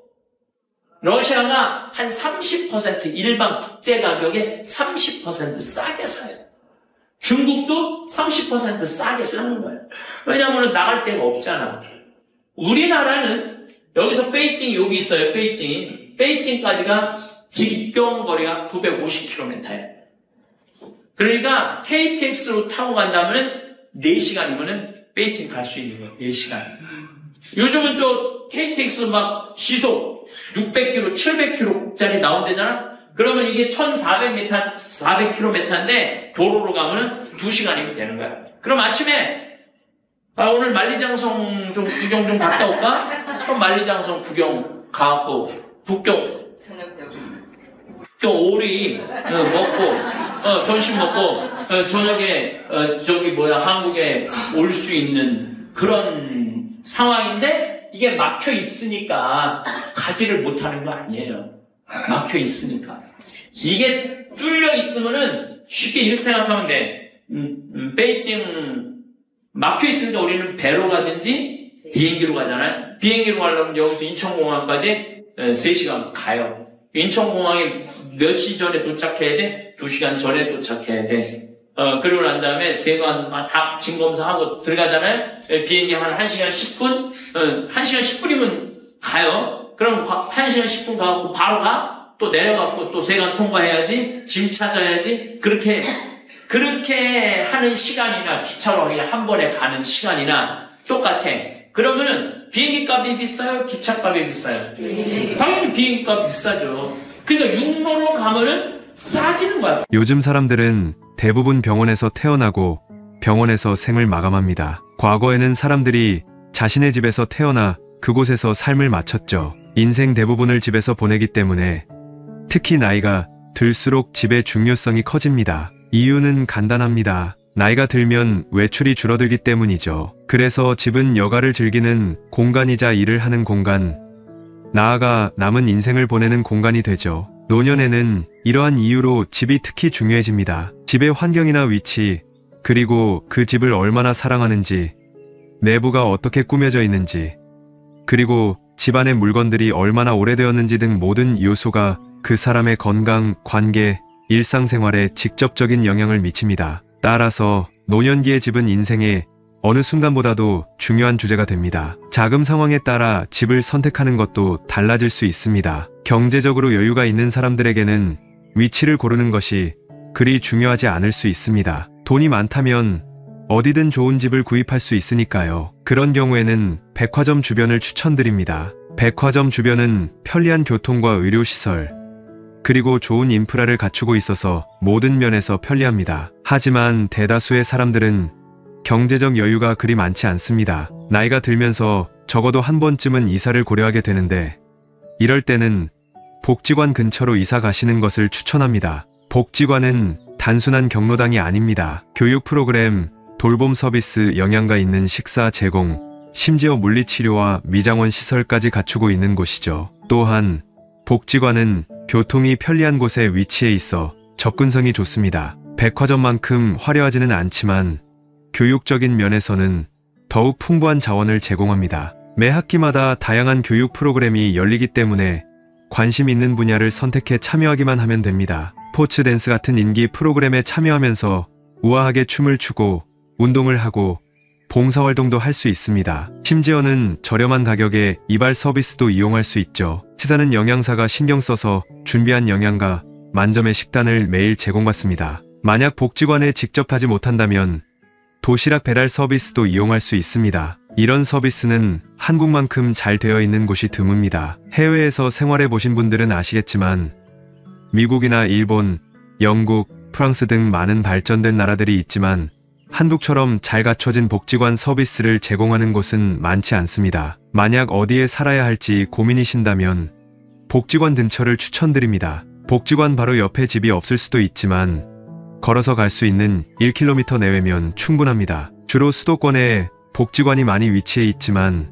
러시아가 한 30% 일반 국제 가격에 30% 싸게 사요. 중국도 30% 싸게 사는 거예요. 왜냐하면 나갈 데가 없잖아. 우리나라는 여기서 베이징이 여기 있어요. 베이징까지가 직경 거리가 950km예요. 그러니까 KTX로 타고 간다면 4시간이면은 베이징 갈 수 있는 거예요. 4시간. 요즘은 KTX 막 시속 600km, 700km짜리 나온대잖아? 그러면 이게 1400km인데 도로로 가면은 2시간이면 되는 거야. 그럼 아침에 오늘 만리장성 좀 구경 좀 갔다 올까? 그럼 만리장성 구경 가고 북경 오리 먹고 점심 먹고 저녁에 한국에 올 수 있는 그런 상황인데 이게 막혀 있으니까 가지를 못하는 거 아니에요. 막혀 있으니까. 이게 뚫려 있으면은 쉽게 이렇게 생각하면 돼. 베이징 막혀 있으니까 우리는 배로 가든지 비행기로 가잖아요. 비행기로 가려면 여기서 인천공항까지 3시간 가요. 인천공항에 몇 시 전에 도착해야 돼? 2시간 전에 도착해야 돼. 그리고 난 다음에 세관 다 진검사하고 들어가잖아요. 비행기 한 1시간 10분? 1시간 10분이면 가요. 그럼 1시간 10분 가고 바로 가? 또 내려가고 또 세관 통과해야지? 짐 찾아야지? 그렇게 하는 시간이나 기차로 그냥 한 번에 가는 시간이나 똑같아. 그러면은 비행기 값이 비싸요? 기차 값이 비싸요? 당연히 비행기 값이 비싸죠. 그러니까 육로로 가면은 싸지는 거야. 요즘 사람들은 대부분 병원에서 태어나고 병원에서 생을 마감합니다. 과거에는 사람들이 자신의 집에서 태어나 그곳에서 삶을 마쳤죠. 인생 대부분을 집에서 보내기 때문에 특히 나이가 들수록 집의 중요성이 커집니다. 이유는 간단합니다. 나이가 들면 외출이 줄어들기 때문이죠. 그래서 집은 여가를 즐기는 공간이자 일을 하는 공간, 나아가 남은 인생을 보내는 공간이 되죠. 노년에는 이러한 이유로 집이 특히 중요해집니다. 집의 환경이나 위치, 그리고 그 집을 얼마나 사랑하는지, 내부가 어떻게 꾸며져 있는지, 그리고 집안의 물건들이 얼마나 오래되었는지 등 모든 요소가 그 사람의 건강, 관계, 일상생활에 직접적인 영향을 미칩니다. 따라서 노년기의 집은 인생의 어느 순간보다도 중요한 주제가 됩니다. 자금 상황에 따라 집을 선택하는 것도 달라질 수 있습니다. 경제적으로 여유가 있는 사람들에게는 위치를 고르는 것이 그리 중요하지 않을 수 있습니다. 돈이 많다면 어디든 좋은 집을 구입할 수 있으니까요. 그런 경우에는 백화점 주변을 추천드립니다. 백화점 주변은 편리한 교통과 의료시설, 그리고 좋은 인프라를 갖추고 있어서 모든 면에서 편리합니다. 하지만 대다수의 사람들은 경제적 여유가 그리 많지 않습니다. 나이가 들면서 적어도 한 번쯤은 이사를 고려하게 되는데 이럴 때는 복지관 근처로 이사 가시는 것을 추천합니다. 복지관은 단순한 경로당이 아닙니다. 교육 프로그램, 돌봄 서비스, 영양가 있는 식사 제공, 심지어 물리치료와 미장원 시설까지 갖추고 있는 곳이죠. 또한 복지관은 교통이 편리한 곳에 위치해 있어 접근성이 좋습니다. 백화점만큼 화려하지는 않지만 교육적인 면에서는 더욱 풍부한 자원을 제공합니다. 매 학기마다 다양한 교육 프로그램이 열리기 때문에 관심 있는 분야를 선택해 참여하기만 하면 됩니다. 스포츠 댄스 같은 인기 프로그램에 참여하면서 우아하게 춤을 추고 운동을 하고 봉사활동도 할 수 있습니다. 심지어는 저렴한 가격에 이발 서비스도 이용할 수 있죠. 치사는 영양사가 신경 써서 준비한 영양가 만점의 식단을 매일 제공받습니다. 만약 복지관에 직접 하지 못한다면 도시락 배달 서비스도 이용할 수 있습니다. 이런 서비스는 한국만큼 잘 되어 있는 곳이 드뭅니다. 해외에서 생활해 보신 분들은 아시겠지만 미국이나 일본, 영국, 프랑스 등 많은 발전된 나라들이 있지만 한국처럼 잘 갖춰진 복지관 서비스를 제공하는 곳은 많지 않습니다. 만약 어디에 살아야 할지 고민이신다면 복지관 근처를 추천드립니다. 복지관 바로 옆에 집이 없을 수도 있지만 걸어서 갈 수 있는 1km 내외면 충분합니다. 주로 수도권에 복지관이 많이 위치해 있지만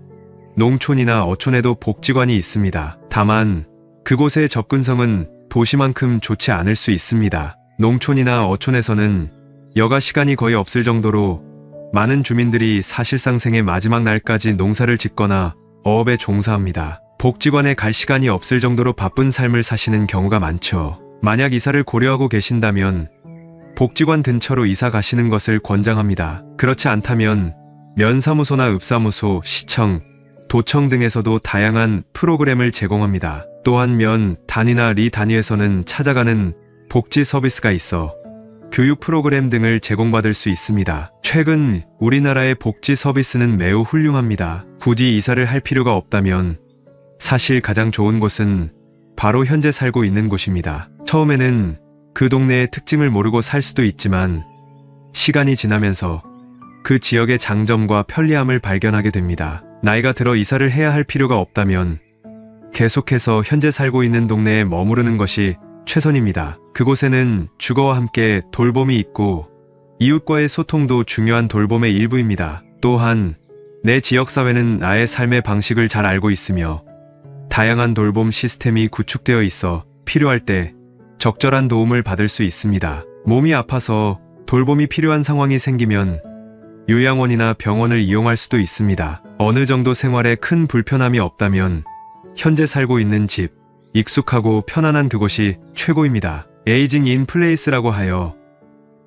농촌이나 어촌에도 복지관이 있습니다. 다만 그곳의 접근성은 도시만큼 좋지 않을 수 있습니다. 농촌이나 어촌에서는 여가 시간이 거의 없을 정도로 많은 주민들이 사실상 생의 마지막 날까지 농사를 짓거나 어업에 종사합니다. 복지관에 갈 시간이 없을 정도로 바쁜 삶을 사시는 경우가 많죠. 만약 이사를 고려하고 계신다면 복지관 근처로 이사 가시는 것을 권장합니다. 그렇지 않다면 면사무소나 읍사무소, 시청, 도청 등에서도 다양한 프로그램을 제공합니다. 또한 면 단위나 리 단위에서는 찾아가는 복지 서비스가 있어 교육 프로그램 등을 제공받을 수 있습니다. 최근 우리나라의 복지 서비스는 매우 훌륭합니다. 굳이 이사를 할 필요가 없다면 사실 가장 좋은 곳은 바로 현재 살고 있는 곳입니다. 처음에는 그 동네의 특징을 모르고 살 수도 있지만 시간이 지나면서 그 지역의 장점과 편리함을 발견하게 됩니다. 나이가 들어 이사를 해야 할 필요가 없다면 계속해서 현재 살고 있는 동네에 머무르는 것이 최선입니다. 그곳에는 주거와 함께 돌봄이 있고 이웃과의 소통도 중요한 돌봄의 일부입니다. 또한 내 지역사회는 나의 삶의 방식을 잘 알고 있으며 다양한 돌봄 시스템이 구축되어 있어 필요할 때 적절한 도움을 받을 수 있습니다. 몸이 아파서 돌봄이 필요한 상황이 생기면 요양원이나 병원을 이용할 수도 있습니다. 어느 정도 생활에 큰 불편함이 없다면 현재 살고 있는 집, 익숙하고 편안한 그곳이 최고입니다. 에이징 인 플레이스라고 하여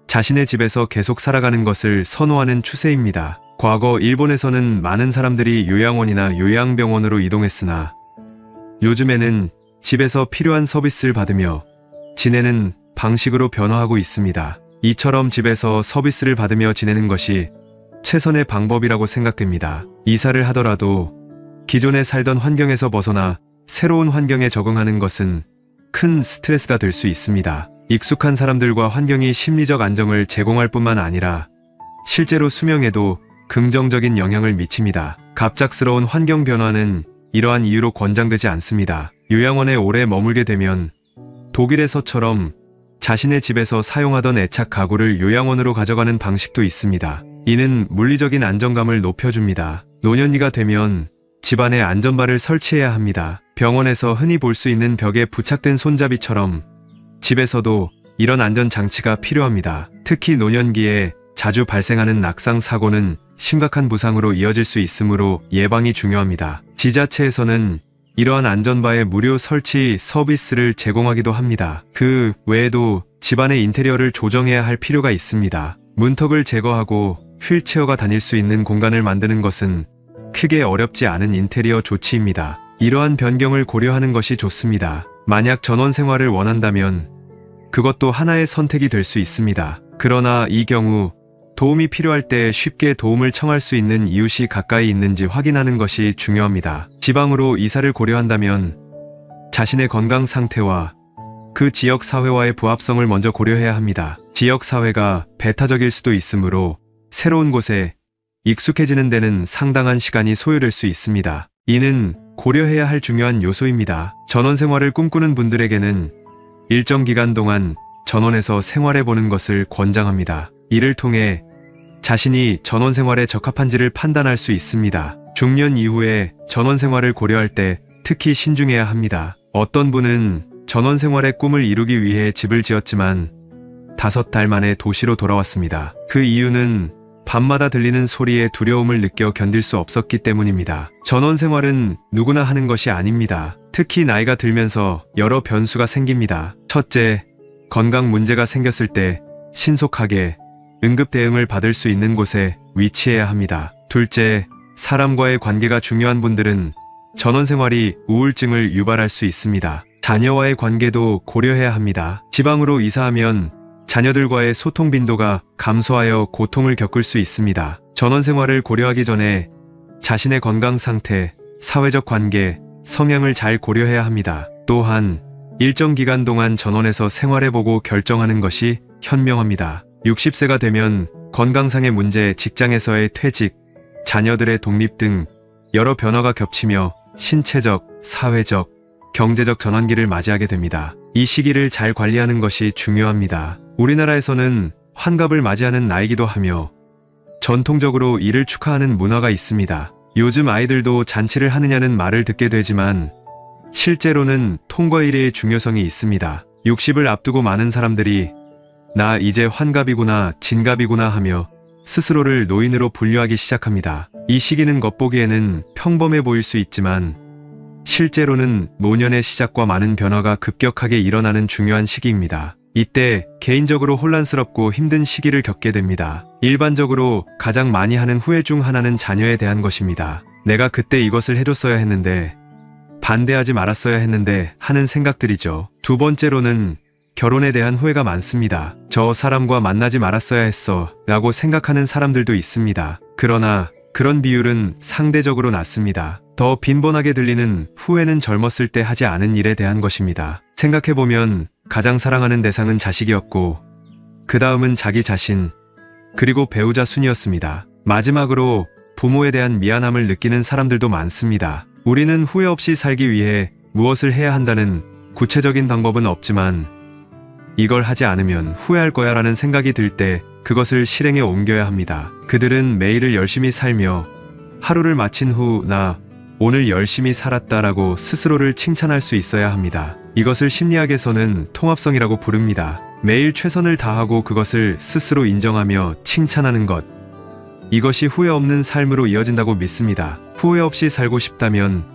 자신의 집에서 계속 살아가는 것을 선호하는 추세입니다. 과거 일본에서는 많은 사람들이 요양원이나 요양병원으로 이동했으나 요즘에는 집에서 필요한 서비스를 받으며 지내는 방식으로 변화하고 있습니다. 이처럼 집에서 서비스를 받으며 지내는 것이 최선의 방법이라고 생각됩니다. 이사를 하더라도 기존에 살던 환경에서 벗어나 새로운 환경에 적응하는 것은 큰 스트레스가 될 수 있습니다. 익숙한 사람들과 환경이 심리적 안정을 제공할 뿐만 아니라 실제로 수명에도 긍정적인 영향을 미칩니다. 갑작스러운 환경 변화는 이러한 이유로 권장되지 않습니다. 요양원에 오래 머물게 되면 독일에서처럼 자신의 집에서 사용하던 애착 가구를 요양원으로 가져가는 방식도 있습니다. 이는 물리적인 안정감을 높여줍니다. 노년기가 되면 집안에 안전바를 설치해야 합니다. 병원에서 흔히 볼 수 있는 벽에 부착된 손잡이처럼 집에서도 이런 안전장치가 필요합니다. 특히 노년기에 자주 발생하는 낙상 사고는 심각한 부상으로 이어질 수 있으므로 예방이 중요합니다. 지자체에서는 이러한 안전바의 무료 설치 서비스를 제공하기도 합니다. 그 외에도 집안의 인테리어를 조정해야 할 필요가 있습니다. 문턱을 제거하고 휠체어가 다닐 수 있는 공간을 만드는 것은 크게 어렵지 않은 인테리어 조치입니다. 이러한 변경을 고려하는 것이 좋습니다. 만약 전원 생활을 원한다면 그것도 하나의 선택이 될 수 있습니다. 그러나 이 경우 도움이 필요할 때 쉽게 도움을 청할 수 있는 이웃이 가까이 있는지 확인하는 것이 중요합니다. 지방으로 이사를 고려한다면 자신의 건강 상태와 그 지역 사회와의 부합성을 먼저 고려해야 합니다. 지역 사회가 배타적일 수도 있으므로 새로운 곳에 익숙해지는 데는 상당한 시간이 소요될 수 있습니다. 이는 고려해야 할 중요한 요소입니다. 전원 생활을 꿈꾸는 분들에게는 일정 기간 동안 전원에서 생활해보는 것을 권장합니다. 이를 통해 자신이 전원 생활에 적합한지를 판단할 수 있습니다. 중년 이후에 전원 생활을 고려할 때 특히 신중해야 합니다. 어떤 분은 전원 생활의 꿈을 이루기 위해 집을 지었지만 5달 만에 도시로 돌아왔습니다. 그 이유는 밤마다 들리는 소리에 두려움을 느껴 견딜 수 없었기 때문입니다. 전원 생활은 누구나 하는 것이 아닙니다. 특히 나이가 들면서 여러 변수가 생깁니다. 첫째, 건강 문제가 생겼을 때 신속하게 응급 대응을 받을 수 있는 곳에 위치해야 합니다. 둘째, 사람과의 관계가 중요한 분들은 전원 생활이 우울증을 유발할 수 있습니다. 자녀와의 관계도 고려해야 합니다. 지방으로 이사하면 자녀들과의 소통 빈도가 감소하여 고통을 겪을 수 있습니다. 전원 생활을 고려하기 전에 자신의 건강 상태, 사회적 관계, 성향을 잘 고려해야 합니다. 또한 일정 기간 동안 전원에서 생활해보고 결정하는 것이 현명합니다. 60세가 되면 건강상의 문제, 직장에서의 퇴직, 자녀들의 독립 등 여러 변화가 겹치며 신체적, 사회적, 경제적 전환기를 맞이하게 됩니다. 이 시기를 잘 관리하는 것이 중요합니다. 우리나라에서는 환갑을 맞이하는 나이기도 하며 전통적으로 이를 축하하는 문화가 있습니다. 요즘 아이들도 잔치를 하느냐는 말을 듣게 되지만 실제로는 통과일의 중요성이 있습니다. 60을 앞두고 많은 사람들이 나 이제 환갑이구나, 진갑이구나 하며 스스로를 노인으로 분류하기 시작합니다. 이 시기는 겉보기에는 평범해 보일 수 있지만 실제로는 노년의 시작과 많은 변화가 급격하게 일어나는 중요한 시기입니다. 이때 개인적으로 혼란스럽고 힘든 시기를 겪게 됩니다. 일반적으로 가장 많이 하는 후회 중 하나는 자녀에 대한 것입니다. 내가 그때 이것을 해줬어야 했는데, 반대하지 말았어야 했는데 하는 생각들이죠. 두 번째로는 결혼에 대한 후회가 많습니다. 저 사람과 만나지 말았어야 했어 라고 생각하는 사람들도 있습니다. 그러나 그런 비율은 상대적으로 낮습니다. 더 빈번하게 들리는 후회는 젊었을 때 하지 않은 일에 대한 것입니다. 생각해보면 가장 사랑하는 대상은 자식이었고 그 다음은 자기 자신, 그리고 배우자 순이었습니다. 마지막으로 부모에 대한 미안함을 느끼는 사람들도 많습니다. 우리는 후회 없이 살기 위해 무엇을 해야 한다는 구체적인 방법은 없지만 이걸 하지 않으면 후회할 거야 라는 생각이 들 때 그것을 실행에 옮겨야 합니다. 그들은 매일을 열심히 살며 하루를 마친 후 나 오늘 열심히 살았다라고 스스로를 칭찬할 수 있어야 합니다. 이것을 심리학에서는 통합성이라고 부릅니다. 매일 최선을 다하고 그것을 스스로 인정하며 칭찬하는 것. 이것이 후회 없는 삶으로 이어진다고 믿습니다. 후회 없이 살고 싶다면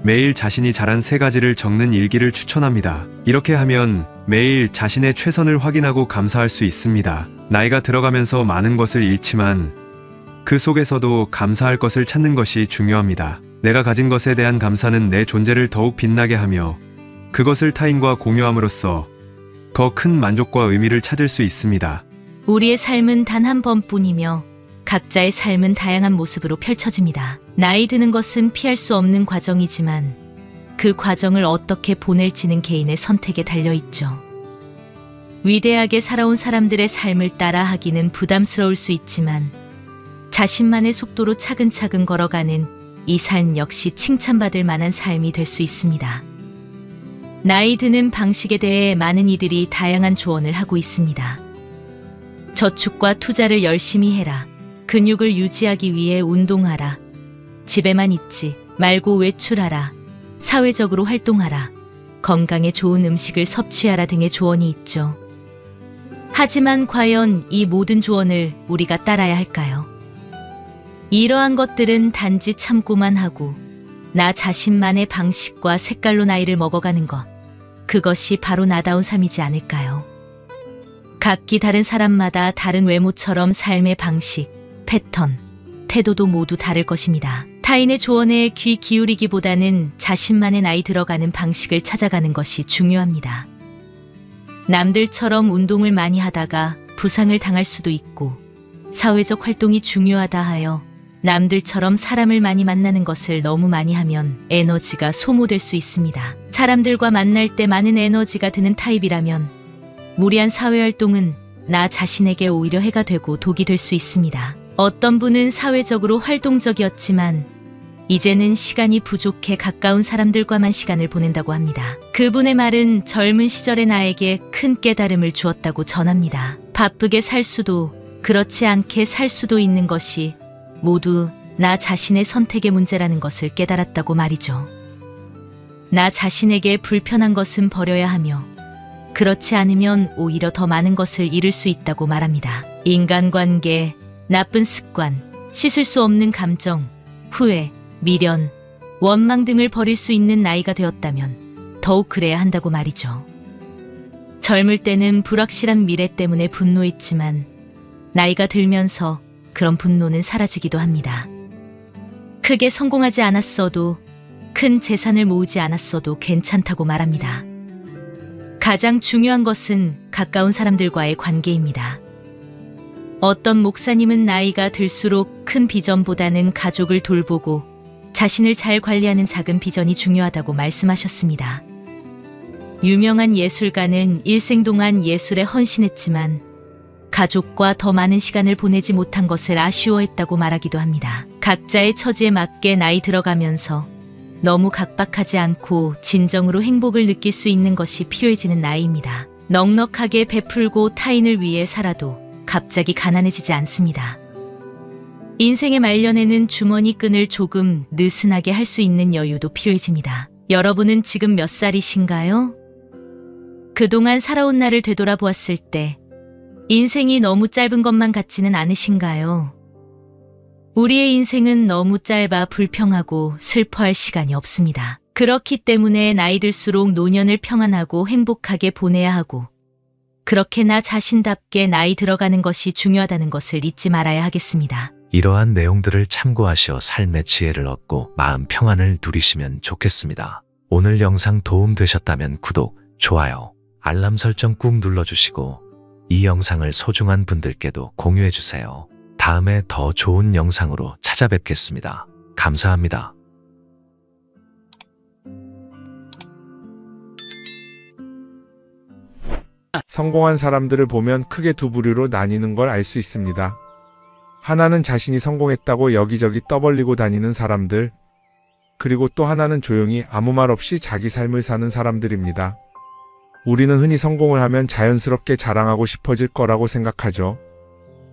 매일 자신이 잘한 3가지를 적는 일기를 추천합니다. 이렇게 하면 매일 자신의 최선을 확인하고 감사할 수 있습니다. 나이가 들어가면서 많은 것을 잃지만 그 속에서도 감사할 것을 찾는 것이 중요합니다. 내가 가진 것에 대한 감사는 내 존재를 더욱 빛나게 하며 그것을 타인과 공유함으로써 더 큰 만족과 의미를 찾을 수 있습니다. 우리의 삶은 단 한 번뿐이며 각자의 삶은 다양한 모습으로 펼쳐집니다. 나이 드는 것은 피할 수 없는 과정이지만 그 과정을 어떻게 보낼지는 개인의 선택에 달려있죠. 위대하게 살아온 사람들의 삶을 따라하기는 부담스러울 수 있지만 자신만의 속도로 차근차근 걸어가는 이 삶 역시 칭찬받을 만한 삶이 될 수 있습니다. 나이 드는 방식에 대해 많은 이들이 다양한 조언을 하고 있습니다. 저축과 투자를 열심히 해라. 근육을 유지하기 위해 운동하라. 집에만 있지 말고 외출하라. 사회적으로 활동하라. 건강에 좋은 음식을 섭취하라 등의 조언이 있죠. 하지만 과연 이 모든 조언을 우리가 따라야 할까요? 이러한 것들은 단지 참고만 하고 나 자신만의 방식과 색깔로 나이를 먹어가는 것, 그것이 바로 나다운 삶이지 않을까요? 각기 다른 사람마다 다른 외모처럼 삶의 방식, 패턴, 태도도 모두 다를 것입니다. 타인의 조언에 귀 기울이기보다는 자신만의 나이 들어가는 방식을 찾아가는 것이 중요합니다. 남들처럼 운동을 많이 하다가 부상을 당할 수도 있고 사회적 활동이 중요하다 하여 남들처럼 사람을 많이 만나는 것을 너무 많이 하면 에너지가 소모될 수 있습니다. 사람들과 만날 때 많은 에너지가 드는 타입이라면 무리한 사회활동은 나 자신에게 오히려 해가 되고 독이 될 수 있습니다. 어떤 분은 사회적으로 활동적이었지만 이제는 시간이 부족해 가까운 사람들과만 시간을 보낸다고 합니다. 그분의 말은 젊은 시절의 나에게 큰 깨달음을 주었다고 전합니다. 바쁘게 살 수도 그렇지 않게 살 수도 있는 것이 모두 나 자신의 선택의 문제라는 것을 깨달았다고 말이죠. 나 자신에게 불편한 것은 버려야 하며 그렇지 않으면 오히려 더 많은 것을 잃을 수 있다고 말합니다. 인간관계, 나쁜 습관, 씻을 수 없는 감정, 후회, 미련, 원망 등을 버릴 수 있는 나이가 되었다면 더욱 그래야 한다고 말이죠. 젊을 때는 불확실한 미래 때문에 분노했지만 나이가 들면서 그런 분노는 사라지기도 합니다. 크게 성공하지 않았어도 큰 재산을 모으지 않았어도 괜찮다고 말합니다. 가장 중요한 것은 가까운 사람들과의 관계입니다. 어떤 목사님은 나이가 들수록 큰 비전보다는 가족을 돌보고 자신을 잘 관리하는 작은 비전이 중요하다고 말씀하셨습니다. 유명한 예술가는 일생 동안 예술에 헌신했지만 가족과 더 많은 시간을 보내지 못한 것을 아쉬워했다고 말하기도 합니다. 각자의 처지에 맞게 나이 들어가면서 너무 각박하지 않고 진정으로 행복을 느낄 수 있는 것이 필요해지는 나이입니다. 넉넉하게 베풀고 타인을 위해 살아도 갑자기 가난해지지 않습니다. 인생의 말년에는 주머니 끈을 조금 느슨하게 할 수 있는 여유도 필요해집니다. 여러분은 지금 몇 살이신가요? 그동안 살아온 날을 되돌아보았을 때 인생이 너무 짧은 것만 같지는 않으신가요? 우리의 인생은 너무 짧아 불평하고 슬퍼할 시간이 없습니다. 그렇기 때문에 나이 들수록 노년을 평안하고 행복하게 보내야 하고 그렇게 나 자신답게 나이 들어가는 것이 중요하다는 것을 잊지 말아야 하겠습니다. 이러한 내용들을 참고하시어 삶의 지혜를 얻고 마음 평안을 누리시면 좋겠습니다. 오늘 영상 도움되셨다면 구독, 좋아요, 알람 설정 꾹 눌러주시고 이 영상을 소중한 분들께도 공유해주세요. 다음에 더 좋은 영상으로 찾아뵙겠습니다. 감사합니다. 성공한 사람들을 보면 크게 두 부류로 나뉘는 걸 알 수 있습니다. 하나는 자신이 성공했다고 여기저기 떠벌리고 다니는 사람들, 그리고 또 하나는 조용히 아무 말 없이 자기 삶을 사는 사람들입니다. 우리는 흔히 성공을 하면 자연스럽게 자랑하고 싶어질 거라고 생각하죠.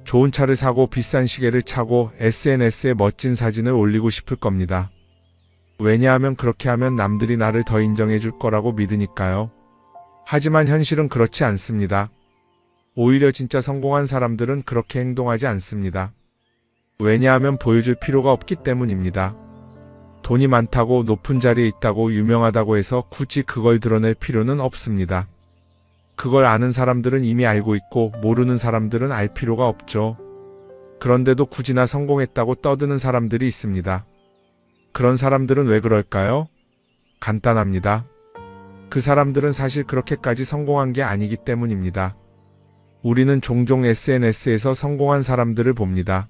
좋은 차를 사고 비싼 시계를 차고 SNS에 멋진 사진을 올리고 싶을 겁니다. 왜냐하면 그렇게 하면 남들이 나를 더 인정해 줄 거라고 믿으니까요. 하지만 현실은 그렇지 않습니다. 오히려 진짜 성공한 사람들은 그렇게 행동하지 않습니다. 왜냐하면 보여줄 필요가 없기 때문입니다. 돈이 많다고 높은 자리에 있다고 유명하다고 해서 굳이 그걸 드러낼 필요는 없습니다. 그걸 아는 사람들은 이미 알고 있고 모르는 사람들은 알 필요가 없죠. 그런데도 굳이나 성공했다고 떠드는 사람들이 있습니다. 그런 사람들은 왜 그럴까요? 간단합니다. 그 사람들은 사실 그렇게까지 성공한 게 아니기 때문입니다. 우리는 종종 SNS에서 성공한 사람들을 봅니다.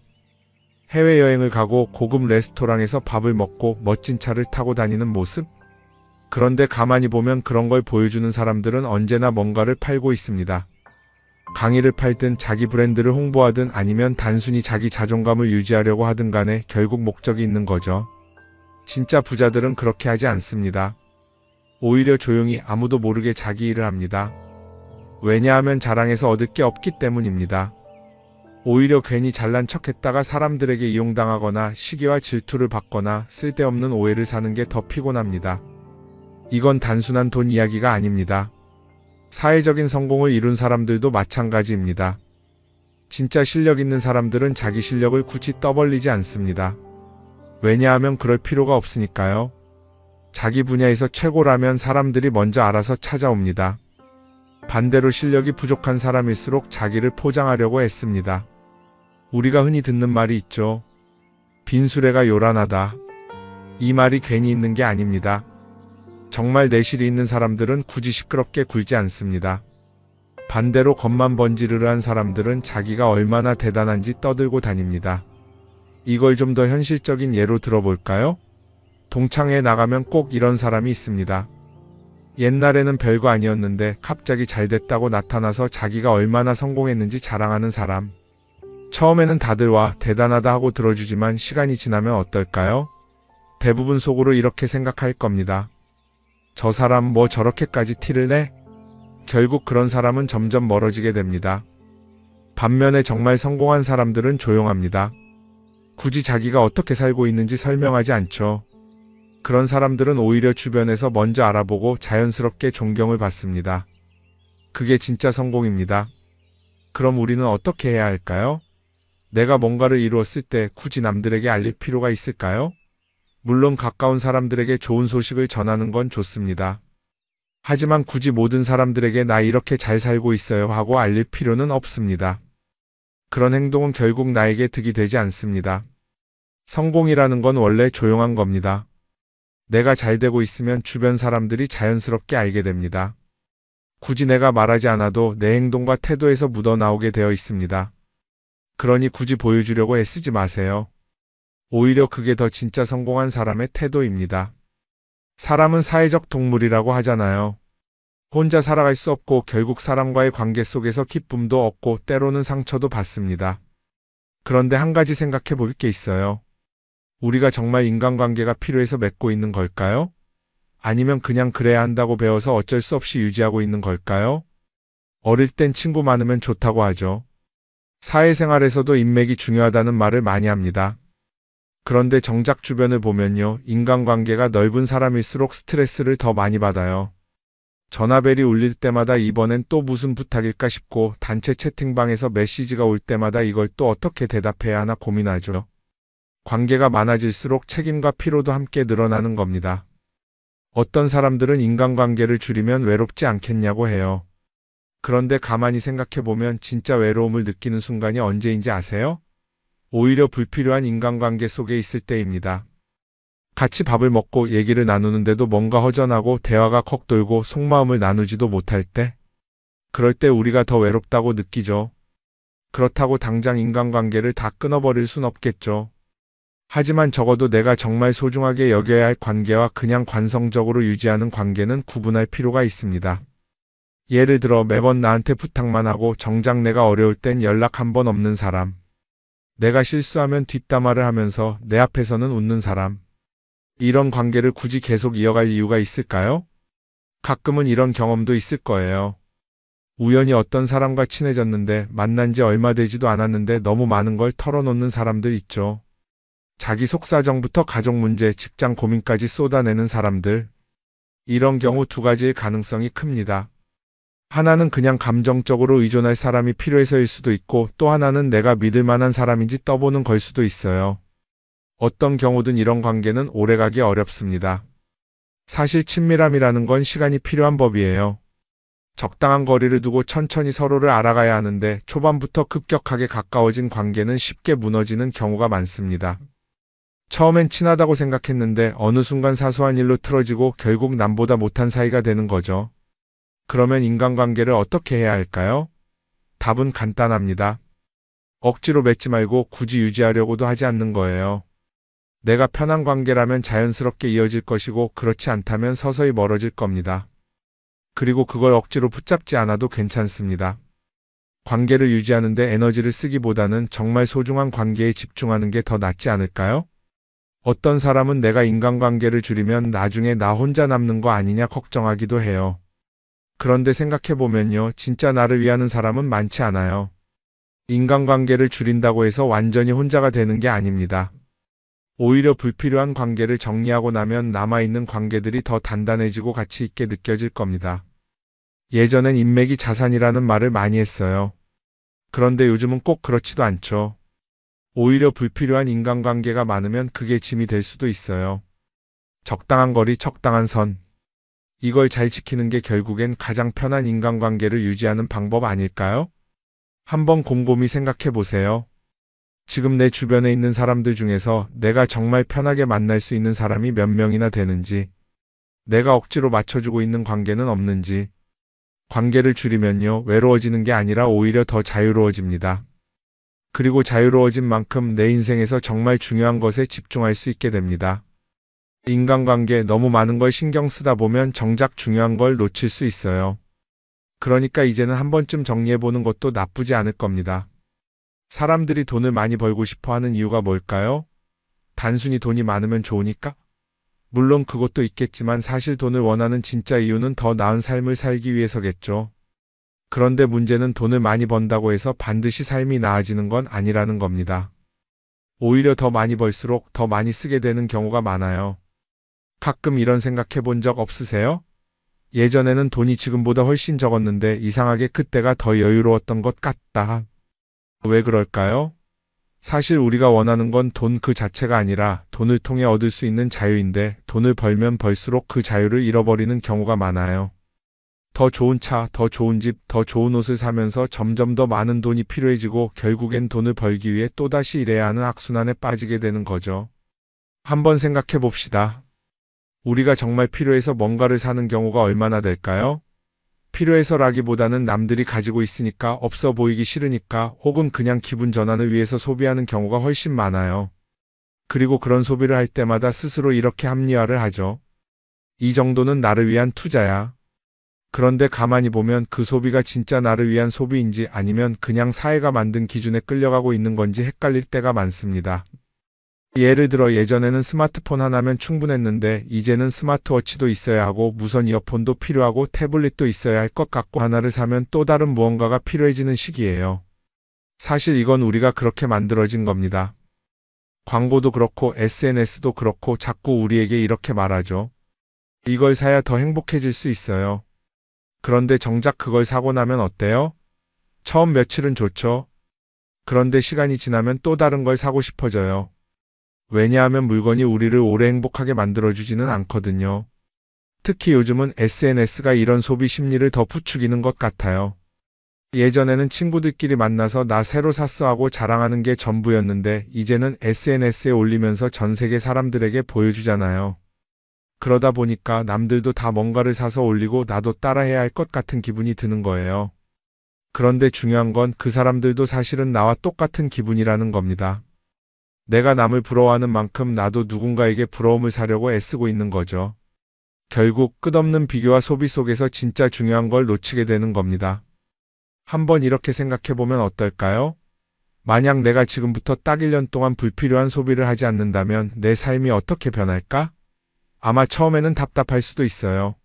해외여행을 가고 고급 레스토랑에서 밥을 먹고 멋진 차를 타고 다니는 모습? 그런데 가만히 보면 그런 걸 보여주는 사람들은 언제나 뭔가를 팔고 있습니다. 강의를 팔든 자기 브랜드를 홍보하든 아니면 단순히 자기 자존감을 유지하려고 하든 간에 결국 목적이 있는 거죠. 진짜 부자들은 그렇게 하지 않습니다. 오히려 조용히 아무도 모르게 자기 일을 합니다. 왜냐하면 자랑해서 얻을 게 없기 때문입니다. 오히려 괜히 잘난 척했다가 사람들에게 이용당하거나 시기와 질투를 받거나 쓸데없는 오해를 사는 게 더 피곤합니다. 이건 단순한 돈 이야기가 아닙니다. 사회적인 성공을 이룬 사람들도 마찬가지입니다. 진짜 실력 있는 사람들은 자기 실력을 굳이 떠벌리지 않습니다. 왜냐하면 그럴 필요가 없으니까요. 자기 분야에서 최고라면 사람들이 먼저 알아서 찾아옵니다. 반대로 실력이 부족한 사람일수록 자기를 포장하려고 애씁니다. 우리가 흔히 듣는 말이 있죠. 빈수레가 요란하다. 이 말이 괜히 있는 게 아닙니다. 정말 내실이 있는 사람들은 굳이 시끄럽게 굴지 않습니다. 반대로 겉만 번지르르한 사람들은 자기가 얼마나 대단한지 떠들고 다닙니다. 이걸 좀 더 현실적인 예로 들어볼까요? 동창회에 나가면 꼭 이런 사람이 있습니다. 옛날에는 별거 아니었는데 갑자기 잘 됐다고 나타나서 자기가 얼마나 성공했는지 자랑하는 사람. 처음에는 다들 와 대단하다 하고 들어주지만 시간이 지나면 어떨까요? 대부분 속으로 이렇게 생각할 겁니다. 저 사람 뭐 저렇게까지 티를 내? 결국 그런 사람은 점점 멀어지게 됩니다. 반면에 정말 성공한 사람들은 조용합니다. 굳이 자기가 어떻게 살고 있는지 설명하지 않죠. 그런 사람들은 오히려 주변에서 먼저 알아보고 자연스럽게 존경을 받습니다. 그게 진짜 성공입니다. 그럼 우리는 어떻게 해야 할까요? 내가 뭔가를 이루었을 때 굳이 남들에게 알릴 필요가 있을까요? 물론 가까운 사람들에게 좋은 소식을 전하는 건 좋습니다. 하지만 굳이 모든 사람들에게 나 이렇게 잘 살고 있어요 하고 알릴 필요는 없습니다. 그런 행동은 결국 나에게 득이 되지 않습니다. 성공이라는 건 원래 조용한 겁니다. 내가 잘 되고 있으면 주변 사람들이 자연스럽게 알게 됩니다. 굳이 내가 말하지 않아도 내 행동과 태도에서 묻어나오게 되어 있습니다. 그러니 굳이 보여주려고 애쓰지 마세요. 오히려 그게 더 진짜 성공한 사람의 태도입니다. 사람은 사회적 동물이라고 하잖아요. 혼자 살아갈 수 없고 결국 사람과의 관계 속에서 기쁨도 얻고 때로는 상처도 받습니다. 그런데 한 가지 생각해 볼 게 있어요. 우리가 정말 인간관계가 필요해서 맺고 있는 걸까요? 아니면 그냥 그래야 한다고 배워서 어쩔 수 없이 유지하고 있는 걸까요? 어릴 땐 친구 많으면 좋다고 하죠. 사회생활에서도 인맥이 중요하다는 말을 많이 합니다. 그런데 정작 주변을 보면요. 인간관계가 넓은 사람일수록 스트레스를 더 많이 받아요. 전화벨이 울릴 때마다 이번엔 또 무슨 부탁일까 싶고 단체 채팅방에서 메시지가 올 때마다 이걸 또 어떻게 대답해야 하나 고민하죠. 관계가 많아질수록 책임과 피로도 함께 늘어나는 겁니다. 어떤 사람들은 인간관계를 줄이면 외롭지 않겠냐고 해요. 그런데 가만히 생각해보면 진짜 외로움을 느끼는 순간이 언제인지 아세요? 오히려 불필요한 인간관계 속에 있을 때입니다. 같이 밥을 먹고 얘기를 나누는데도 뭔가 허전하고 대화가 컥 돌고 속마음을 나누지도 못할 때? 그럴 때 우리가 더 외롭다고 느끼죠. 그렇다고 당장 인간관계를 다 끊어버릴 순 없겠죠. 하지만 적어도 내가 정말 소중하게 여겨야 할 관계와 그냥 관성적으로 유지하는 관계는 구분할 필요가 있습니다. 예를 들어 매번 나한테 부탁만 하고 정작 내가 어려울 땐 연락 한 번 없는 사람. 내가 실수하면 뒷담화를 하면서 내 앞에서는 웃는 사람. 이런 관계를 굳이 계속 이어갈 이유가 있을까요? 가끔은 이런 경험도 있을 거예요. 우연히 어떤 사람과 친해졌는데 만난 지 얼마 되지도 않았는데 너무 많은 걸 털어놓는 사람들 있죠. 자기 속사정부터 가족 문제, 직장 고민까지 쏟아내는 사람들. 이런 경우 두 가지의 가능성이 큽니다. 하나는 그냥 감정적으로 의존할 사람이 필요해서일 수도 있고 또 하나는 내가 믿을 만한 사람인지 떠보는 걸 수도 있어요. 어떤 경우든 이런 관계는 오래가기 어렵습니다. 사실 친밀함이라는 건 시간이 필요한 법이에요. 적당한 거리를 두고 천천히 서로를 알아가야 하는데 초반부터 급격하게 가까워진 관계는 쉽게 무너지는 경우가 많습니다. 처음엔 친하다고 생각했는데 어느 순간 사소한 일로 틀어지고 결국 남보다 못한 사이가 되는 거죠. 그러면 인간관계를 어떻게 해야 할까요? 답은 간단합니다. 억지로 맺지 말고 굳이 유지하려고도 하지 않는 거예요. 내가 편한 관계라면 자연스럽게 이어질 것이고 그렇지 않다면 서서히 멀어질 겁니다. 그리고 그걸 억지로 붙잡지 않아도 괜찮습니다. 관계를 유지하는데 에너지를 쓰기보다는 정말 소중한 관계에 집중하는 게 더 낫지 않을까요? 어떤 사람은 내가 인간관계를 줄이면 나중에 나 혼자 남는 거 아니냐 걱정하기도 해요. 그런데 생각해보면요. 진짜 나를 위하는 사람은 많지 않아요. 인간관계를 줄인다고 해서 완전히 혼자가 되는 게 아닙니다. 오히려 불필요한 관계를 정리하고 나면 남아있는 관계들이 더 단단해지고 가치 있게 느껴질 겁니다. 예전엔 인맥이 자산이라는 말을 많이 했어요. 그런데 요즘은 꼭 그렇지도 않죠. 오히려 불필요한 인간관계가 많으면 그게 짐이 될 수도 있어요. 적당한 거리, 적당한 선. 이걸 잘 지키는 게 결국엔 가장 편한 인간관계를 유지하는 방법 아닐까요? 한번 곰곰이 생각해 보세요. 지금 내 주변에 있는 사람들 중에서 내가 정말 편하게 만날 수 있는 사람이 몇 명이나 되는지, 내가 억지로 맞춰주고 있는 관계는 없는지. 관계를 줄이면요, 외로워지는 게 아니라 오히려 더 자유로워집니다. 그리고 자유로워진 만큼 내 인생에서 정말 중요한 것에 집중할 수 있게 됩니다. 인간관계 너무 많은 걸 신경 쓰다 보면 정작 중요한 걸 놓칠 수 있어요. 그러니까 이제는 한 번쯤 정리해보는 것도 나쁘지 않을 겁니다. 사람들이 돈을 많이 벌고 싶어 하는 이유가 뭘까요? 단순히 돈이 많으면 좋으니까? 물론 그것도 있겠지만 사실 돈을 원하는 진짜 이유는 더 나은 삶을 살기 위해서겠죠. 그런데 문제는 돈을 많이 번다고 해서 반드시 삶이 나아지는 건 아니라는 겁니다. 오히려 더 많이 벌수록 더 많이 쓰게 되는 경우가 많아요. 가끔 이런 생각해 본 적 없으세요? 예전에는 돈이 지금보다 훨씬 적었는데 이상하게 그때가 더 여유로웠던 것 같다. 왜 그럴까요? 사실 우리가 원하는 건 돈 그 자체가 아니라 돈을 통해 얻을 수 있는 자유인데 돈을 벌면 벌수록 그 자유를 잃어버리는 경우가 많아요. 더 좋은 차, 더 좋은 집, 더 좋은 옷을 사면서 점점 더 많은 돈이 필요해지고 결국엔 돈을 벌기 위해 또다시 일해야 하는 악순환에 빠지게 되는 거죠. 한번 생각해 봅시다. 우리가 정말 필요해서 뭔가를 사는 경우가 얼마나 될까요? 필요해서라기보다는 남들이 가지고 있으니까 없어 보이기 싫으니까 혹은 그냥 기분 전환을 위해서 소비하는 경우가 훨씬 많아요. 그리고 그런 소비를 할 때마다 스스로 이렇게 합리화를 하죠. 이 정도는 나를 위한 투자야. 그런데 가만히 보면 그 소비가 진짜 나를 위한 소비인지 아니면 그냥 사회가 만든 기준에 끌려가고 있는 건지 헷갈릴 때가 많습니다. 예를 들어 예전에는 스마트폰 하나면 충분했는데 이제는 스마트워치도 있어야 하고 무선 이어폰도 필요하고 태블릿도 있어야 할 것 같고 하나를 사면 또 다른 무언가가 필요해지는 시기예요. 사실 이건 우리가 그렇게 만들어진 겁니다. 광고도 그렇고 SNS도 그렇고 자꾸 우리에게 이렇게 말하죠. 이걸 사야 더 행복해질 수 있어요. 그런데 정작 그걸 사고 나면 어때요? 처음 며칠은 좋죠. 그런데 시간이 지나면 또 다른 걸 사고 싶어져요. 왜냐하면 물건이 우리를 오래 행복하게 만들어주지는 않거든요. 특히 요즘은 SNS가 이런 소비 심리를 더 부추기는 것 같아요. 예전에는 친구들끼리 만나서 나 새로 샀어 하고 자랑하는 게 전부였는데 이제는 SNS에 올리면서 전 세계 사람들에게 보여주잖아요. 그러다 보니까 남들도 다 뭔가를 사서 올리고 나도 따라해야 할 것 같은 기분이 드는 거예요. 그런데 중요한 건 그 사람들도 사실은 나와 똑같은 기분이라는 겁니다. 내가 남을 부러워하는 만큼 나도 누군가에게 부러움을 사려고 애쓰고 있는 거죠. 결국 끝없는 비교와 소비 속에서 진짜 중요한 걸 놓치게 되는 겁니다. 한번 이렇게 생각해보면 어떨까요? 만약 내가 지금부터 딱 1년 동안 불필요한 소비를 하지 않는다면 내 삶이 어떻게 변할까? 아마 처음에는 답답할 수도 있어요.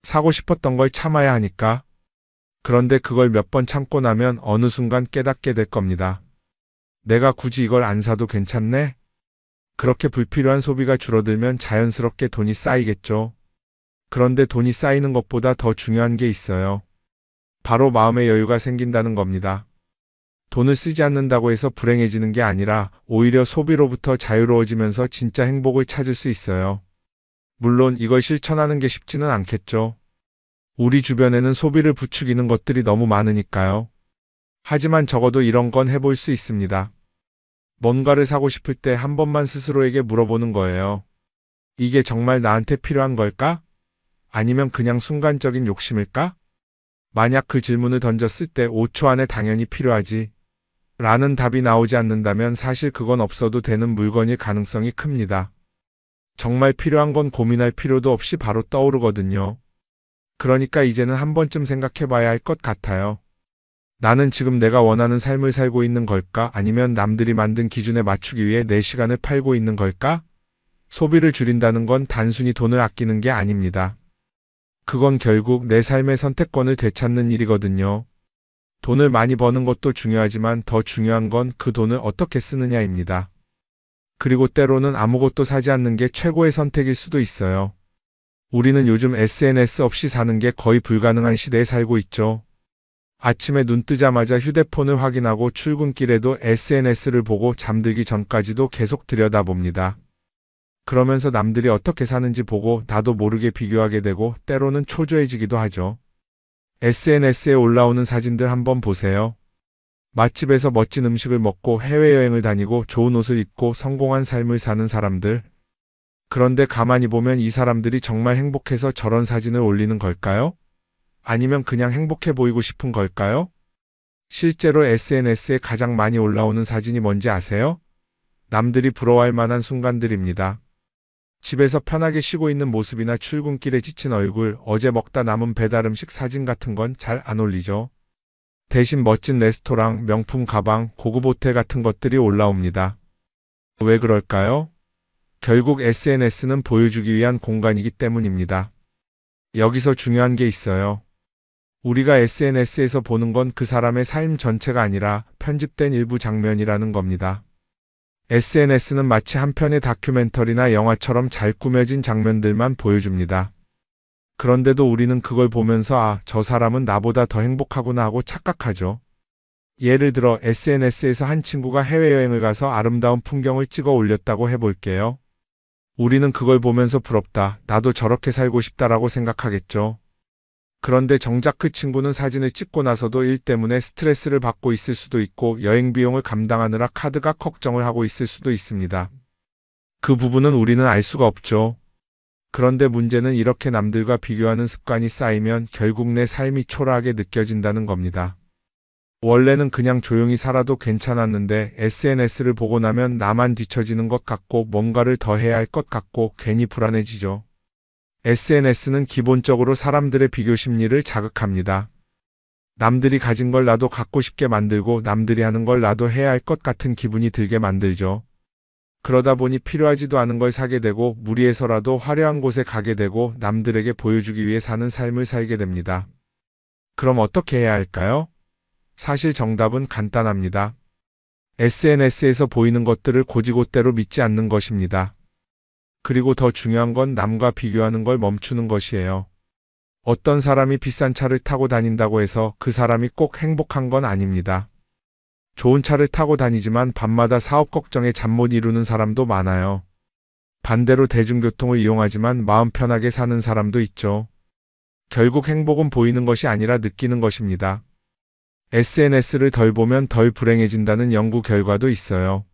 사고 싶었던 걸 참아야 하니까. 그런데 그걸 몇 번 참고 나면 어느 순간 깨닫게 될 겁니다. 내가 굳이 이걸 안 사도 괜찮네? 그렇게 불필요한 소비가 줄어들면 자연스럽게 돈이 쌓이겠죠. 그런데 돈이 쌓이는 것보다 더 중요한 게 있어요. 바로 마음의 여유가 생긴다는 겁니다. 돈을 쓰지 않는다고 해서 불행해지는 게 아니라 오히려 소비로부터 자유로워지면서 진짜 행복을 찾을 수 있어요. 물론 이걸 실천하는 게 쉽지는 않겠죠. 우리 주변에는 소비를 부추기는 것들이 너무 많으니까요. 하지만 적어도 이런 건 해볼 수 있습니다. 뭔가를 사고 싶을 때 한 번만 스스로에게 물어보는 거예요. 이게 정말 나한테 필요한 걸까? 아니면 그냥 순간적인 욕심일까? 만약 그 질문을 던졌을 때 5초 안에 당연히 필요하지 라는 답이 나오지 않는다면 사실 그건 없어도 되는 물건일 가능성이 큽니다. 정말 필요한 건 고민할 필요도 없이 바로 떠오르거든요. 그러니까 이제는 한 번쯤 생각해 봐야 할 것 같아요. 나는 지금 내가 원하는 삶을 살고 있는 걸까? 아니면 남들이 만든 기준에 맞추기 위해 내 시간을 팔고 있는 걸까? 소비를 줄인다는 건 단순히 돈을 아끼는 게 아닙니다. 그건 결국 내 삶의 선택권을 되찾는 일이거든요. 돈을 많이 버는 것도 중요하지만 더 중요한 건 그 돈을 어떻게 쓰느냐입니다. 그리고 때로는 아무것도 사지 않는 게 최고의 선택일 수도 있어요. 우리는 요즘 SNS 없이 사는 게 거의 불가능한 시대에 살고 있죠. 아침에 눈 뜨자마자 휴대폰을 확인하고 출근길에도 SNS를 보고 잠들기 전까지도 계속 들여다봅니다. 그러면서 남들이 어떻게 사는지 보고 나도 모르게 비교하게 되고 때로는 초조해지기도 하죠. SNS에 올라오는 사진들 한번 보세요. 맛집에서 멋진 음식을 먹고 해외여행을 다니고 좋은 옷을 입고 성공한 삶을 사는 사람들. 그런데 가만히 보면 이 사람들이 정말 행복해서 저런 사진을 올리는 걸까요? 아니면 그냥 행복해 보이고 싶은 걸까요? 실제로 SNS에 가장 많이 올라오는 사진이 뭔지 아세요? 남들이 부러워할 만한 순간들입니다. 집에서 편하게 쉬고 있는 모습이나 출근길에 지친 얼굴, 어제 먹다 남은 배달 음식 사진 같은 건 잘 안 올리죠. 대신 멋진 레스토랑, 명품 가방, 고급 호텔 같은 것들이 올라옵니다. 왜 그럴까요? 결국 SNS는 보여주기 위한 공간이기 때문입니다. 여기서 중요한 게 있어요. 우리가 SNS에서 보는 건 그 사람의 삶 전체가 아니라 편집된 일부 장면이라는 겁니다. SNS는 마치 한 편의 다큐멘터리나 영화처럼 잘 꾸며진 장면들만 보여줍니다. 그런데도 우리는 그걸 보면서 아, 저 사람은 나보다 더 행복하구나 하고 착각하죠. 예를 들어 SNS에서 한 친구가 해외여행을 가서 아름다운 풍경을 찍어 올렸다고 해볼게요. 우리는 그걸 보면서 부럽다, 나도 저렇게 살고 싶다라고 생각하겠죠. 그런데 정작 그 친구는 사진을 찍고 나서도 일 때문에 스트레스를 받고 있을 수도 있고 여행 비용을 감당하느라 카드가 걱정을 하고 있을 수도 있습니다. 그 부분은 우리는 알 수가 없죠. 그런데 문제는 이렇게 남들과 비교하는 습관이 쌓이면 결국 내 삶이 초라하게 느껴진다는 겁니다. 원래는 그냥 조용히 살아도 괜찮았는데 SNS를 보고 나면 나만 뒤처지는 것 같고 뭔가를 더 해야 할 것 같고 괜히 불안해지죠. SNS는 기본적으로 사람들의 비교 심리를 자극합니다. 남들이 가진 걸 나도 갖고 싶게 만들고 남들이 하는 걸 나도 해야 할 것 같은 기분이 들게 만들죠. 그러다 보니 필요하지도 않은 걸 사게 되고 무리해서라도 화려한 곳에 가게 되고 남들에게 보여주기 위해 사는 삶을 살게 됩니다. 그럼 어떻게 해야 할까요? 사실 정답은 간단합니다. SNS에서 보이는 것들을 곧이곧대로 믿지 않는 것입니다. 그리고 더 중요한 건 남과 비교하는 걸 멈추는 것이에요. 어떤 사람이 비싼 차를 타고 다닌다고 해서 그 사람이 꼭 행복한 건 아닙니다. 좋은 차를 타고 다니지만 밤마다 사업 걱정에 잠 못 이루는 사람도 많아요. 반대로 대중교통을 이용하지만 마음 편하게 사는 사람도 있죠. 결국 행복은 보이는 것이 아니라 느끼는 것입니다. SNS를 덜 보면 덜 불행해진다는 연구 결과도 있어요.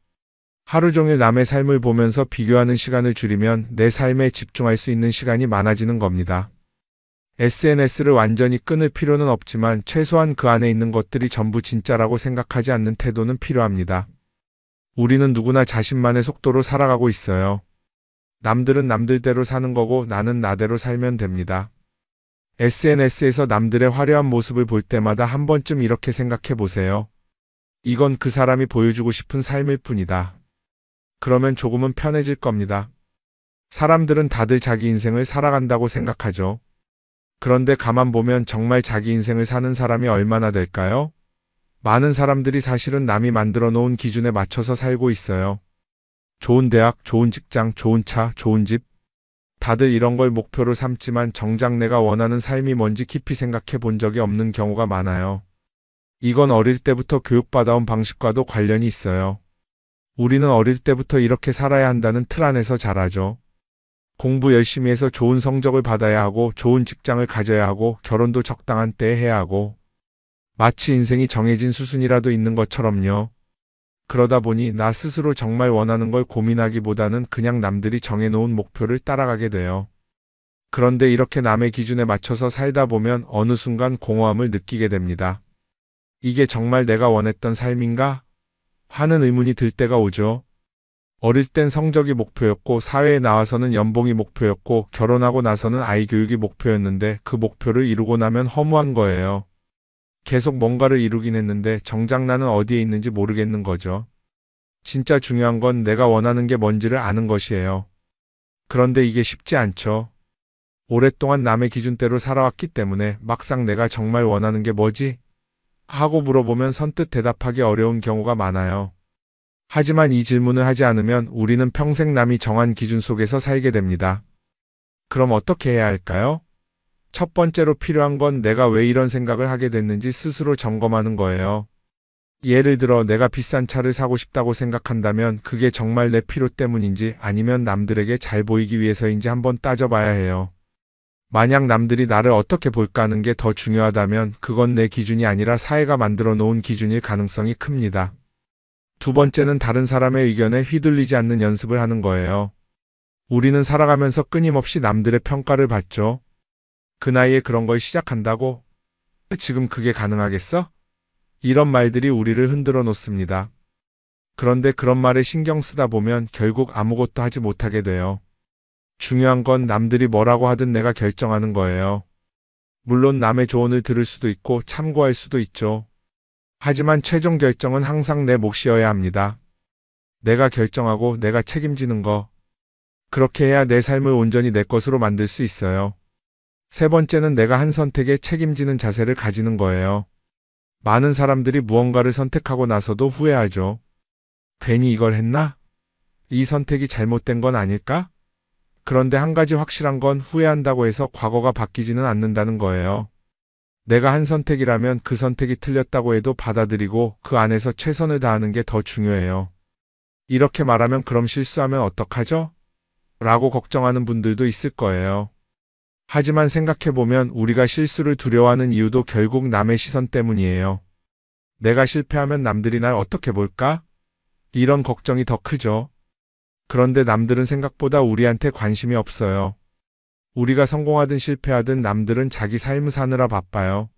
하루 종일 남의 삶을 보면서 비교하는 시간을 줄이면 내 삶에 집중할 수 있는 시간이 많아지는 겁니다. SNS를 완전히 끊을 필요는 없지만 최소한 그 안에 있는 것들이 전부 진짜라고 생각하지 않는 태도는 필요합니다. 우리는 누구나 자신만의 속도로 살아가고 있어요. 남들은 남들대로 사는 거고 나는 나대로 살면 됩니다. SNS에서 남들의 화려한 모습을 볼 때마다 한 번쯤 이렇게 생각해 보세요. 이건 그 사람이 보여주고 싶은 삶일 뿐이다. 그러면 조금은 편해질 겁니다. 사람들은 다들 자기 인생을 살아간다고 생각하죠. 그런데 가만 보면 정말 자기 인생을 사는 사람이 얼마나 될까요? 많은 사람들이 사실은 남이 만들어 놓은 기준에 맞춰서 살고 있어요. 좋은 대학, 좋은 직장, 좋은 차, 좋은 집. 다들 이런 걸 목표로 삼지만 정작 내가 원하는 삶이 뭔지 깊이 생각해 본 적이 없는 경우가 많아요. 이건 어릴 때부터 교육받아온 방식과도 관련이 있어요. 우리는 어릴 때부터 이렇게 살아야 한다는 틀 안에서 자라죠. 공부 열심히 해서 좋은 성적을 받아야 하고 좋은 직장을 가져야 하고 결혼도 적당한 때에 해야 하고 마치 인생이 정해진 수순이라도 있는 것처럼요. 그러다 보니 나 스스로 정말 원하는 걸 고민하기보다는 그냥 남들이 정해놓은 목표를 따라가게 돼요. 그런데 이렇게 남의 기준에 맞춰서 살다 보면 어느 순간 공허함을 느끼게 됩니다. 이게 정말 내가 원했던 삶인가? 하는 의문이 들 때가 오죠. 어릴 땐 성적이 목표였고 사회에 나와서는 연봉이 목표였고 결혼하고 나서는 아이 교육이 목표였는데 그 목표를 이루고 나면 허무한 거예요. 계속 뭔가를 이루긴 했는데 정작 나는 어디에 있는지 모르겠는 거죠. 진짜 중요한 건 내가 원하는 게 뭔지를 아는 것이에요. 그런데 이게 쉽지 않죠. 오랫동안 남의 기준대로 살아왔기 때문에 막상 내가 정말 원하는 게 뭐지? 하고 물어보면 선뜻 대답하기 어려운 경우가 많아요. 하지만 이 질문을 하지 않으면 우리는 평생 남이 정한 기준 속에서 살게 됩니다. 그럼 어떻게 해야 할까요? 첫 번째로 필요한 건 내가 왜 이런 생각을 하게 됐는지 스스로 점검하는 거예요. 예를 들어 내가 비싼 차를 사고 싶다고 생각한다면 그게 정말 내 필요 때문인지 아니면 남들에게 잘 보이기 위해서인지 한번 따져봐야 해요. 만약 남들이 나를 어떻게 볼까 하는 게 더 중요하다면 그건 내 기준이 아니라 사회가 만들어 놓은 기준일 가능성이 큽니다. 두 번째는 다른 사람의 의견에 휘둘리지 않는 연습을 하는 거예요. 우리는 살아가면서 끊임없이 남들의 평가를 받죠. 그 나이에 그런 걸 시작한다고? 지금 그게 가능하겠어? 이런 말들이 우리를 흔들어 놓습니다. 그런데 그런 말에 신경 쓰다 보면 결국 아무것도 하지 못하게 돼요. 중요한 건 남들이 뭐라고 하든 내가 결정하는 거예요. 물론 남의 조언을 들을 수도 있고 참고할 수도 있죠. 하지만 최종 결정은 항상 내 몫이어야 합니다. 내가 결정하고 내가 책임지는 거. 그렇게 해야 내 삶을 온전히 내 것으로 만들 수 있어요. 세 번째는 내가 한 선택에 책임지는 자세를 가지는 거예요. 많은 사람들이 무언가를 선택하고 나서도 후회하죠. 괜히 이걸 했나? 이 선택이 잘못된 건 아닐까? 그런데 한 가지 확실한 건 후회한다고 해서 과거가 바뀌지는 않는다는 거예요. 내가 한 선택이라면 그 선택이 틀렸다고 해도 받아들이고 그 안에서 최선을 다하는 게 더 중요해요. 이렇게 말하면 그럼 실수하면 어떡하죠? 라고 걱정하는 분들도 있을 거예요. 하지만 생각해보면 우리가 실수를 두려워하는 이유도 결국 남의 시선 때문이에요. 내가 실패하면 남들이 날 어떻게 볼까? 이런 걱정이 더 크죠. 그런데 남들은 생각보다 우리한테 관심이 없어요. 우리가 성공하든 실패하든 남들은 자기 삶을 사느라 바빠요.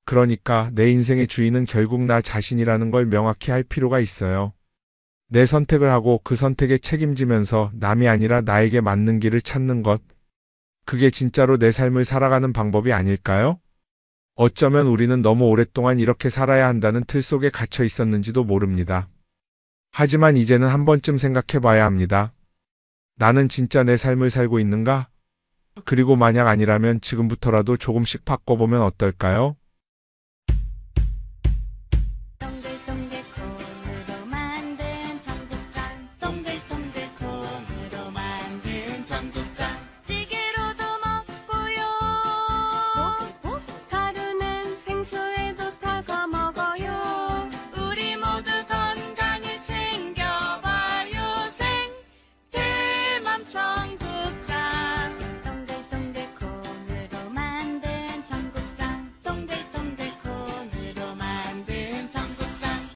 그러니까 내 인생의 주인은 결국 나 자신이라는 걸 명확히 할 필요가 있어요. 내 선택을 하고 그 선택에 책임지면서 남이 아니라 나에게 맞는 길을 찾는 것. 그게 진짜로 내 삶을 살아가는 방법이 아닐까요? 어쩌면 우리는 너무 오랫동안 이렇게 살아야 한다는 틀 속에 갇혀 있었는지도 모릅니다. 하지만 이제는 한 번쯤 생각해 봐야 합니다. 나는 진짜 내 삶을 살고 있는가? 그리고 만약 아니라면 지금부터라도 조금씩 바꿔보면 어떨까요?